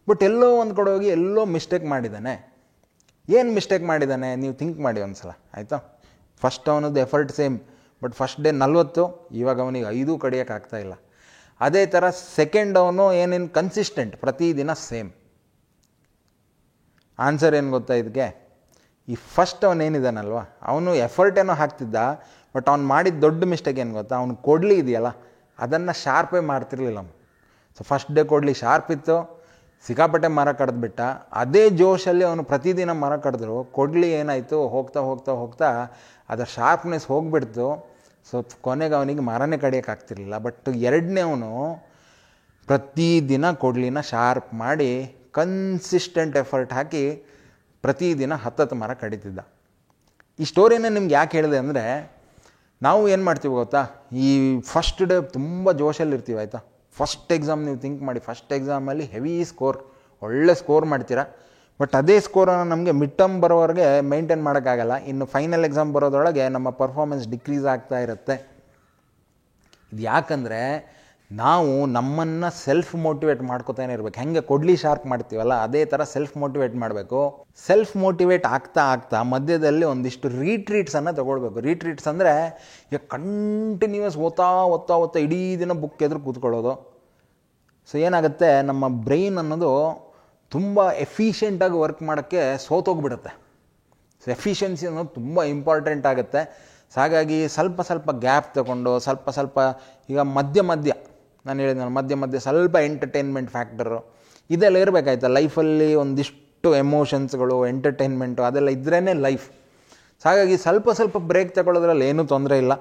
ಬಟ್ ಎಲ್ಲೋ ಒಂದು ಕಡೆ ಹೋಗಿ ಎಲ್ಲೋ ಮಿಸ್ಟೇಕ್ ಮಾಡಿದ್ದಾನೆ. ಏನು ಮಿಸ್ಟೇಕ್ ಮಾಡಿದ್ದಾನೆ ನೀವು ಥಿಂಕ್ ಮಾಡಿ ಒಂದು ಸಲ, ಆಯಿತಾ. ಫಸ್ಟ್ ಅವನದ್ದು effort same, but first day 40, ಇವಾಗ ಅವನಿಗೆ 5 ಕಡಿಯೋಕ್ಕಾಗ್ತಾಯಿಲ್ಲ. ಅದೇ ಥರ ಸೆಕೆಂಡ್ ಅವನು ಏನೇನು ಕನ್ಸಿಸ್ಟೆಂಟ್, ಪ್ರತಿದಿನ ಸೇಮ್. ಆನ್ಸರ್ ಏನು ಗೊತ್ತಾ ಇದಕ್ಕೆ? ಈ ಫಸ್ಟ್ ಅವನೇನಿದ್ದಾನಲ್ವ, ಅವನು ಎಫರ್ಟ್ ಏನೋ ಹಾಕ್ತಿದ್ದ, ಬಟ್ ಅವ್ನು ಮಾಡಿದ ದೊಡ್ಡ ಮಿಸ್ಟೇಕ್ ಏನು ಗೊತ್ತಾ? ಅವ್ನು ಕೊಡಲಿ ಇದೆಯಲ್ಲ ಅದನ್ನು ಶಾರ್ಪೇ ಮಾಡ್ತಿರ್ಲಿಲ್ಲ ಅವನು. ಸೊ ಫಸ್ಟ್ ಡೇ ಕೊಡಲಿ ಶಾರ್ಪ್ ಇತ್ತು, ಸಿಕ್ಕಾಪಟ್ಟೆ ಮರ ಕಡ್ದುಬಿಟ್ಟ. ಅದೇ ಜೋಶಲ್ಲಿ ಅವನು ಪ್ರತಿದಿನ ಮರ ಕಡಿದ್ರು, ಕೊಡಲಿ ಏನಾಯಿತು, ಹೋಗ್ತಾ ಹೋಗ್ತಾ ಹೋಗ್ತಾ ಅದರ ಶಾರ್ಪ್ನೆಸ್ ಹೋಗ್ಬಿಡ್ತು. ಸೊ ಕೊನೆಗೆ ಅವನಿಗೆ ಮರನೇ ಕಡಿಯೋಕ್ಕಾಗ್ತಿರ್ಲಿಲ್ಲ. ಬಟ್ ಎರಡನೇ ಅವನು ಪ್ರತಿದಿನ ಕೊಡಲಿನ ಶಾರ್ಪ್ ಮಾಡಿ ಕನ್ಸಿಸ್ಟೆಂಟ್ ಎಫರ್ಟ್ ಹಾಕಿ ಪ್ರತಿದಿನ 10 ಮರ ಕಡಿತಿದ್ದ. ಈ ಸ್ಟೋರಿನ ನಿಮ್ಗೆ ಯಾಕೆ ಹೇಳಿದೆ ಅಂದರೆ, ನಾವು ಏನು ಮಾಡ್ತೀವಿ ಗೊತ್ತಾ, ಈ ಫಸ್ಟ್ ಡೇ ತುಂಬ ಜೋಶಲ್ಲಿ ಇರ್ತೀವಿ ಆಯಿತಾ. ಫಸ್ಟ್ ಎಕ್ಸಾಮ್ ನೀವು ಥಿಂಕ್ ಮಾಡಿ, ಫಸ್ಟ್ ಎಕ್ಸಾಮಲ್ಲಿ ಹೆವಿ ಸ್ಕೋರ್, ಒಳ್ಳೆ ಸ್ಕೋರ್ ಮಾಡ್ತೀರಾ. ಬಟ್ ಅದೇ ಸ್ಕೋರನ್ನು ನಮಗೆ ಮಿಡ್ ಟರ್ಮ್ ಬರೋವರೆಗೆ ಮೇಂಟೈನ್ ಮಾಡೋಕ್ಕಾಗಲ್ಲ. ಇನ್ನು ಫೈನಲ್ ಎಕ್ಸಾಮ್ ಬರೋದ್ರೊಳಗೆ ನಮ್ಮ ಪರ್ಫಾರ್ಮೆನ್ಸ್ ಡಿಕ್ರೀಸ್ ಆಗ್ತಾ ಇರುತ್ತೆ. ಇದು ಯಾಕಂದರೆ ನಾವು ನಮ್ಮನ್ನು ಸೆಲ್ಫ್ ಮೋಟಿವೇಟ್ ಮಾಡ್ಕೋತಾನೆ ಇರಬೇಕು. ಹೆಂಗೆ ಕೊಡ್ಲಿ ಶಾರ್ಪ್ ಮಾಡ್ತೀವಲ್ಲ ಅದೇ ಥರ ಸೆಲ್ಫ್ ಮೋಟಿವೇಟ್ ಮಾಡಬೇಕು. ಸೆಲ್ಫ್ ಮೋಟಿವೇಟ್ ಆಗ್ತಾ ಆಗ್ತಾ ಮಧ್ಯದಲ್ಲಿ ಒಂದಿಷ್ಟು ರೀಟ್ರೀಟ್ಸನ್ನು ತೊಗೊಳ್ಬೇಕು. ರೀಟ್ರೀಟ್ಸ್ ಅಂದರೆ ಈಗ ಕಂಟಿನ್ಯೂಸ್ ಓದ್ತಾ ಇಡೀ ದಿನ ಬುಕ್ ಎದುರು ಕೂತ್ಕೊಳ್ಳೋದು. ಸೊ ಏನಾಗುತ್ತೆ, ನಮ್ಮ ಬ್ರೈನ್ ಅನ್ನೋದು ತುಂಬ ಎಫಿಷಿಯೆಂಟಾಗಿ ವರ್ಕ್ ಮಾಡೋಕ್ಕೆ ಸೋತೋಗ್ಬಿಡುತ್ತೆ. ಸೊ ಎಫಿಷಿಯನ್ಸಿ ಅನ್ನೋದು ತುಂಬ ಇಂಪಾರ್ಟೆಂಟ್ ಆಗುತ್ತೆ. ಸೊ ಹಾಗಾಗಿ ಸ್ವಲ್ಪ ಗ್ಯಾಪ್ ತಗೊಂಡು ಸ್ವಲ್ಪ ಈಗ ಮಧ್ಯ ನಾನು ಹೇಳಿದ್ನಲ್ಲ, ಮಧ್ಯ ಸ್ವಲ್ಪ ಎಂಟರ್ಟೈನ್ಮೆಂಟ್ ಫ್ಯಾಕ್ಟರು ಇದೆಲ್ಲ ಇರಬೇಕಾಯ್ತಾ ಲೈಫಲ್ಲಿ. ಒಂದಿಷ್ಟು ಎಮೋಷನ್ಸ್ಗಳು, ಎಂಟರ್ಟೈನ್ಮೆಂಟು ಅದೆಲ್ಲ ಇದ್ರೇ ಲೈಫ್. ಸೊ ಹಾಗಾಗಿ ಸ್ವಲ್ಪ ಬ್ರೇಕ್ ತಗೊಳ್ಳೋದ್ರಲ್ಲಿ ಏನೂ ತೊಂದರೆ ಇಲ್ಲ.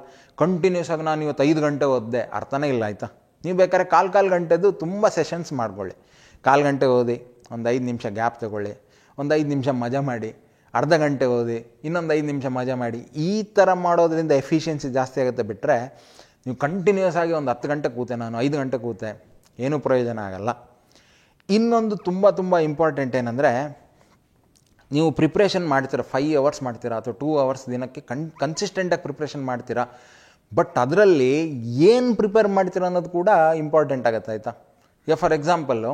ಕಂಟಿನ್ಯೂಸ್ ಆಗಿ ನಾನು ಇವತ್ತು 5 ಗಂಟೆ ಓದಿದೆ ಅರ್ಥನೇ ಇಲ್ಲ ಆಯಿತಾ. ನೀವು ಬೇಕಾದ್ರೆ ಕಾಲು ಗಂಟೆದು ತುಂಬ ಸೆಷನ್ಸ್ ಮಾಡ್ಕೊಳ್ಳಿ. 1/4 ಗಂಟೆ ಓದಿ, ಒಂದು 5 ನಿಮಿಷ ಗ್ಯಾಪ್ ತಗೊಳ್ಳಿ, ಒಂದು 5 ನಿಮಿಷ ಮಜಾ ಮಾಡಿ, ಅರ್ಧ ಗಂಟೆ ಓದಿ, ಇನ್ನೊಂದು 5 ನಿಮಿಷ ಮಜಾ ಮಾಡಿ. ಈ ಥರ ಮಾಡೋದ್ರಿಂದ ಎಫಿಷಿಯನ್ಸಿ ಜಾಸ್ತಿ ಆಗುತ್ತೆ. ಬಿಟ್ಟರೆ ನೀವು ಕಂಟಿನ್ಯೂಸ್ ಆಗಿ ಒಂದು 10 ಗಂಟೆ ಕೂತೆ, ನಾನು 5 ಗಂಟೆ ಕೂತೆ, ಏನೂ ಪ್ರಯೋಜನ ಆಗಲ್ಲ. ಇನ್ನೊಂದು ತುಂಬ ಇಂಪಾರ್ಟೆಂಟ್ ಏನಂದರೆ, ನೀವು ಪ್ರಿಪ್ರೇಷನ್ ಮಾಡ್ತೀರಾ, 5 ಅವರ್ಸ್ ಮಾಡ್ತೀರಾ ಅಥವಾ 2 ಅವರ್ಸ್ ದಿನಕ್ಕೆ ಕನ್ಸಿಸ್ಟೆಂಟಾಗಿ ಪ್ರಿಪ್ರೇಷನ್ ಮಾಡ್ತೀರಾ. ಬಟ್ ಅದರಲ್ಲಿ ಏನು ಪ್ರಿಪೇರ್ ಮಾಡ್ತೀರಾ ಅನ್ನೋದು ಕೂಡ ಇಂಪಾರ್ಟೆಂಟ್ ಆಗುತ್ತೆ ಆಯಿತಾ. ಈಗ ಫಾರ್ ಎಕ್ಸಾಂಪಲ್ಲು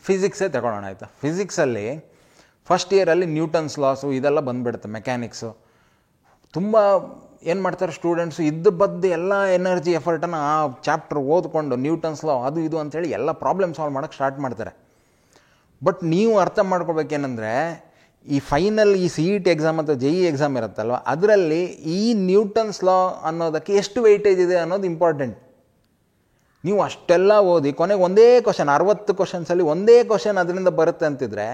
ಫಿಸಿಕ್ಸೇ ತಗೊಳ್ಳೋಣ ಆಯಿತಾ. ಫಿಸಿಕ್ಸಲ್ಲಿ ಫಸ್ಟ್ ಇಯರಲ್ಲಿ ನ್ಯೂಟನ್ಸ್ ಲಾಸು ಇದೆಲ್ಲ ಬಂದುಬಿಡುತ್ತೆ, ಮೆಕ್ಯಾನಿಕ್ಸು. ತುಂಬ ಏನು ಮಾಡ್ತಾರೆ ಸ್ಟೂಡೆಂಟ್ಸು, ಬದ್ದು ಎಲ್ಲ ಎನರ್ಜಿ ಎಫರ್ಟನ್ನು ಆ ಚಾಪ್ಟರ್ ಓದ್ಕೊಂಡು ನ್ಯೂಟನ್ಸ್ ಲಾ ಅದು ಇದು ಅಂಥೇಳಿ ಎಲ್ಲ ಪ್ರಾಬ್ಲಮ್ ಸಾಲ್ವ್ ಮಾಡೋಕ್ಕೆ ಸ್ಟಾರ್ಟ್ ಮಾಡ್ತಾರೆ. ಬಟ್ ನೀವು ಅರ್ಥ ಮಾಡ್ಕೋಬೇಕೇನೆಂದರೆ, ಈ ಫೈನಲ್ ಈ CET ಎಕ್ಸಾಮ್ ಅಥವಾ JEE ಎಕ್ಸಾಮ್ ಇರುತ್ತಲ್ವ, ಅದರಲ್ಲಿ ಈ ನ್ಯೂಟನ್ಸ್ ಲಾ ಅನ್ನೋದಕ್ಕೆ ಎಷ್ಟು ವೆಯ್ಟೇಜ್ ಇದೆ ಅನ್ನೋದು ಇಂಪಾರ್ಟೆಂಟ್. ನೀವು ಅಷ್ಟೆಲ್ಲ ಓದಿ ಕೊನೆಗೆ ಒಂದೇ ಕ್ವಶನ್, 60 ಕ್ವಶನ್ಸಲ್ಲಿ ಒಂದೇ ಕ್ವಶನ್ ಅದರಿಂದ ಬರುತ್ತೆ ಅಂತಿದ್ರೆ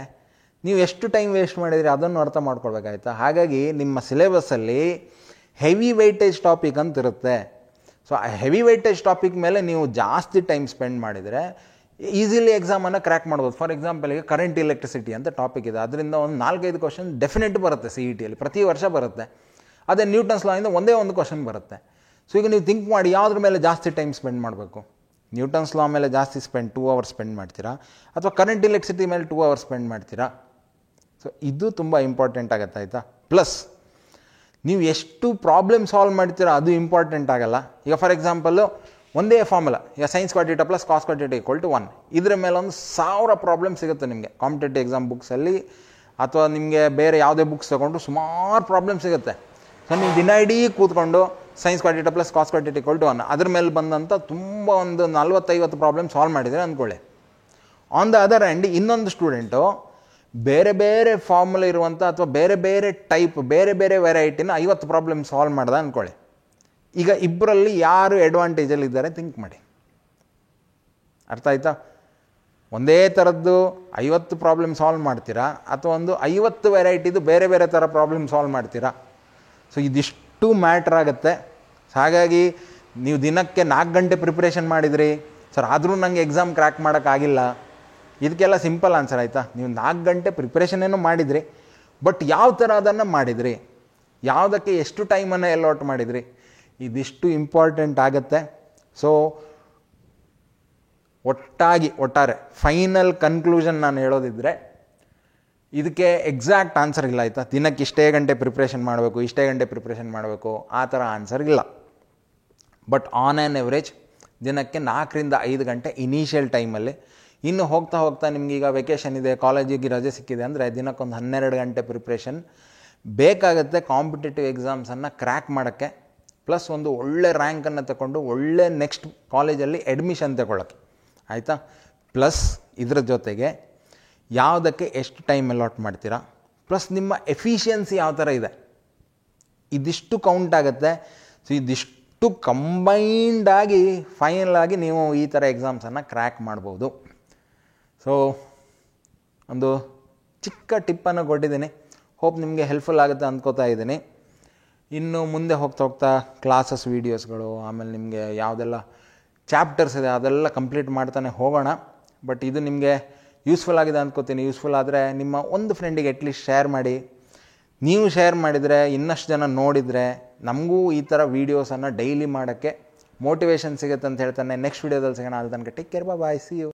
ನೀವು ಎಷ್ಟು ಟೈಮ್ ವೇಸ್ಟ್ ಮಾಡಿದ್ರಿ ಅದನ್ನು ಅರ್ಥ ಮಾಡ್ಕೊಳ್ಬೇಕಾಯ್ತಾ. ಹಾಗಾಗಿ ನಿಮ್ಮ ಸಿಲೆಬಸ್ಸಲ್ಲಿ ಹೆವಿ ವೆಯ್ಟೇಜ್ ಟಾಪಿಕ್ ಅಂತ ಇರುತ್ತೆ. ಸೊ ಆ ಹೆವಿ ವೆಯ್ಟೇಜ್ ಟಾಪಿಕ್ ಮೇಲೆ ನೀವು ಜಾಸ್ತಿ ಟೈಮ್ ಸ್ಪೆಂಡ್ ಮಾಡಿದರೆ ಈಸಿಲಿ ಎಕ್ಸಾಮನ್ನು ಕ್ರ್ಯಾಕ್ ಮಾಡ್ಬೋದು. ಫಾರ್ ಎಕ್ಸಾಂಪಲ್ಗೆ ಕರೆಂಟ್ ಎಲೆಕ್ಟ್ರಿಸಿಟಿ ಅಂತ ಟಾಪಿಕ್ ಇದೆ, ಅದರಿಂದ ಒಂದು 4-5 ಕ್ವಶನ್ ಡೆಫಿನೆಟ್ ಬರುತ್ತೆ CETಯಲ್ಲಿ, ಪ್ರತಿ ವರ್ಷ ಬರುತ್ತೆ. ಅದೇ ನ್ಯೂಟನ್ಸ್ ಲಾ ಇಂದ ಒಂದೇ ಒಂದು ಕ್ವಶನ್ ಬರುತ್ತೆ. ಸೊ ಈಗ ನೀವು ಥಿಂಕ್ ಮಾಡಿ ಯಾವುದ್ರ ಮೇಲೆ ಜಾಸ್ತಿ ಟೈಮ್ ಸ್ಪೆಂಡ್ ಮಾಡಬೇಕು. ನ್ಯೂಟನ್ಸ್ ಲಾ ಮೇಲೆ ಜಾಸ್ತಿ 2 ಅವರ್ಸ್ ಸ್ಪೆಂಡ್ ಮಾಡ್ತೀರಾ, ಅಥವಾ ಕರೆಂಟ್ ಎಲೆಕ್ಟ್ರಿಸಿಟಿ ಮೇಲೆ 2 ಅವರ್ಸ್ ಸ್ಪೆಂಡ್ ಮಾಡ್ತೀರಾ. ಸೊ ಇದು ತುಂಬ ಇಂಪಾರ್ಟೆಂಟ್ ಆಗುತ್ತೆ ಆಯಿತಾ. ಪ್ಲಸ್ ನೀವು ಎಷ್ಟು ಪ್ರಾಬ್ಲಮ್ ಸಾಲ್ವ್ ಮಾಡ್ತೀರಾ ಅದು ಇಂಪಾರ್ಟೆಂಟ್ ಆಗಲ್ಲ. ಈಗ ಫಾರ್ ಎಕ್ಸಾಂಪಲ್ಲು ಒಂದೇ ಫಾರ್ಮುಲಾ, ಈಗ sin squared theta plus cos squared theta equal to 1, ಇದರ ಮೇಲೆ ಒಂದು 1000 ಪ್ರಾಬ್ಲಮ್ ಸಿಗುತ್ತೆ ನಿಮಗೆ ಕಾಂಪಿಟೇಟಿವ್ ಎಕ್ಸಾಮ್ ಬುಕ್ಸಲ್ಲಿ, ಅಥವಾ ನಿಮಗೆ ಬೇರೆ ಯಾವುದೇ ಬುಕ್ಸ್ ತೊಗೊಂಡು ಸುಮಾರು ಪ್ರಾಬ್ಲಮ್ ಸಿಗುತ್ತೆ. ಸೊ ನೀವು ದಿನ ಇಡೀ ಕೂತ್ಕೊಂಡು sin squared theta plus cos squared theta equal to 1 ಅದ್ರ ಮೇಲೆ ಬಂದಂಥ ತುಂಬ ಒಂದು 40-50 ಪ್ರಾಬ್ಲಮ್ ಸಾಲ್ವ್ ಮಾಡಿದರೆ ಅಂದ್ಕೊಳ್ಳಿ. ಆನ್ ದ ಅದರ್ ಹ್ಯಾಂಡ್ ಇನ್ನೊಂದು ಸ್ಟೂಡೆಂಟು ಬೇರೆ ಫಾರ್ಮುಲಾ ಇರುವಂಥ ಅಥವಾ ಬೇರೆ ಟೈಪ್ ಬೇರೆ ವೆರೈಟಿನ 50 ಪ್ರಾಬ್ಲಮ್ ಸಾಲ್ವ್ ಮಾಡ್ದೆ ಅಂದ್ಕೊಳ್ಳಿ. ಈಗ ಇಬ್ಬರಲ್ಲಿ ಯಾರು ಅಡ್ವಾಂಟೇಜಲ್ಲಿ ಇದ್ದಾರೆ ಥಿಂಕ್ ಮಾಡಿ. ಅರ್ಥ ಆಯ್ತಾ? ಒಂದೇ ಥರದ್ದು 50 ಪ್ರಾಬ್ಲಮ್ ಸಾಲ್ವ್ ಮಾಡ್ತೀರಾ, ಅಥವಾ ಒಂದು 50 ವೆರೈಟಿದು ಬೇರೆ ಥರ ಪ್ರಾಬ್ಲಮ್ ಸಾಲ್ವ್ ಮಾಡ್ತೀರಾ. ಸೊ ಇದಿಷ್ಟು ಮ್ಯಾಟ್ರ್ ಆಗುತ್ತೆ. ಹಾಗಾಗಿ ನೀವು ದಿನಕ್ಕೆ 4 ಗಂಟೆ ಪ್ರಿಪ್ರೇಷನ್ ಮಾಡಿದ್ರಿ ಸರ್, ಆದರೂ ನನಗೆ ಎಕ್ಸಾಮ್ ಕ್ರ್ಯಾಕ್ ಮಾಡೋಕ್ಕಾಗಿಲ್ಲ, ಇದಕ್ಕೆಲ್ಲ ಸಿಂಪಲ್ ಆನ್ಸರ್ ಆಯಿತಾ. ನೀವು 4 ಗಂಟೆ ಪ್ರಿಪ್ರೇಷನ್ ಏನೋ ಮಾಡಿದ್ರಿ, ಬಟ್ ಯಾವ ಥರ ಅದನ್ನು ಮಾಡಿದ್ರಿ, ಯಾವುದಕ್ಕೆ ಎಷ್ಟು ಟೈಮನ್ನು ಎಲ್ಲೋಟ್ ಮಾಡಿದ್ರಿ, ಇದಿಷ್ಟು ಇಂಪಾರ್ಟೆಂಟ್ ಆಗುತ್ತೆ. ಸೊ ಒಟ್ಟಾರೆ ಫೈನಲ್ ಕನ್ಕ್ಲೂಷನ್ ನಾನು ಹೇಳೋದಿದ್ರೆ, ಇದಕ್ಕೆ ಎಕ್ಸಾಕ್ಟ್ ಆನ್ಸರ್ ಇಲ್ಲ ಆಯಿತಾ. ದಿನಕ್ಕೆ ಇಷ್ಟೇ ಗಂಟೆ ಪ್ರಿಪ್ರೇಷನ್ ಮಾಡಬೇಕು, ಇಷ್ಟೇ ಗಂಟೆ ಪ್ರಿಪ್ರೇಷನ್ ಮಾಡಬೇಕು, ಆ ಥರ ಆನ್ಸರ್ ಇಲ್ಲ. ಬಟ್ ಆನ್ ಆ್ಯನ್ ಎವ್ರೇಜ್ ದಿನಕ್ಕೆ 4-5 ಗಂಟೆ ಇನಿಷಿಯಲ್ ಟೈಮಲ್ಲಿ, ಇನ್ನು ಹೋಗ್ತಾ ನಿಮಗೀಗ ವೆಕೇಷನ್ ಇದೆ, ಕಾಲೇಜಿಗೆ ರಜೆ ಸಿಕ್ಕಿದೆ ಅಂದರೆ ದಿನಕ್ಕೊಂದು 12 ಗಂಟೆ ಪ್ರಿಪ್ರೇಷನ್ ಬೇಕಾಗುತ್ತೆ ಕಾಂಪಿಟೇಟಿವ್ ಎಕ್ಸಾಮ್ಸನ್ನು ಕ್ರ್ಯಾಕ್ ಮಾಡೋಕ್ಕೆ. ಪ್ಲಸ್ ಒಂದು ಒಳ್ಳೆ ರ್ಯಾಂಕನ್ನು ತಗೊಂಡು ಒಳ್ಳೆ ನೆಕ್ಸ್ಟ್ ಕಾಲೇಜಲ್ಲಿ ಅಡ್ಮಿಷನ್ ತಗೊಳ್ಳೋಕ್ಕೆ, ಆಯಿತಾ. ಪ್ಲಸ್ ಇದರ ಜೊತೆಗೆ ಯಾವುದಕ್ಕೆ ಎಷ್ಟು ಟೈಮ್ ಅಲಾಟ್ ಮಾಡ್ತೀರಾ, ಪ್ಲಸ್ ನಿಮ್ಮ ಎಫಿಷಿಯನ್ಸಿ ಯಾವ ಥರ ಇದೆ, ಇದಿಷ್ಟು ಕೌಂಟ್ ಆಗುತ್ತೆ. ಸೊ ಇದಿಷ್ಟು ಕಂಬೈಂಡಾಗಿ ಫೈನಲಾಗಿ ನೀವು ಈ ಥರ ಎಕ್ಸಾಮ್ಸನ್ನು ಕ್ರ್ಯಾಕ್ ಮಾಡ್ಬೋದು. ಸೊ ಒಂದು ಚಿಕ್ಕ ಟಿಪ್ಪನ್ನು ಕೊಟ್ಟಿದ್ದೀನಿ, ಹೋಪ್ ನಿಮಗೆ ಹೆಲ್ಪ್ಫುಲ್ ಆಗುತ್ತೆ ಅಂದ್ಕೋತಾ ಇದ್ದೀನಿ. ಇನ್ನು ಮುಂದೆ ಹೋಗ್ತಾ ಕ್ಲಾಸಸ್ ವೀಡಿಯೋಸ್ಗಳು, ಆಮೇಲೆ ನಿಮಗೆ ಯಾವುದೆಲ್ಲ ಚಾಪ್ಟರ್ಸ್ ಇದೆ ಅದೆಲ್ಲ ಕಂಪ್ಲೀಟ್ ಮಾಡ್ತಾನೆ ಹೋಗೋಣ. ಬಟ್ ಇದು ನಿಮಗೆ ಯೂಸ್ಫುಲ್ ಆಗಿದೆ ಅಂದ್ಕೋತೀನಿ. ಯೂಸ್ಫುಲ್ ಆದರೆ ನಿಮ್ಮ ಒಂದು ಫ್ರೆಂಡಿಗೆ ಅಟ್ಲೀಸ್ಟ್ ಶೇರ್ ಮಾಡಿ. ನೀವು ಶೇರ್ ಮಾಡಿದರೆ ಇನ್ನಷ್ಟು ಜನ ನೋಡಿದರೆ ನಮಗೂ ಈ ಥರ ವೀಡಿಯೋಸನ್ನು ಡೈಲಿ ಮಾಡೋಕ್ಕೆ ಮೋಟಿವೇಶನ್ ಸಿಗುತ್ತೆ ಅಂತ ಹೇಳ್ತಾನೆ. ನೆಕ್ಸ್ಟ್ ವೀಡಿಯೋದಲ್ಲಿ ಸಿಗೋಣ. ಅಲ್ಲಿ ತನಕ take care, bye, see you.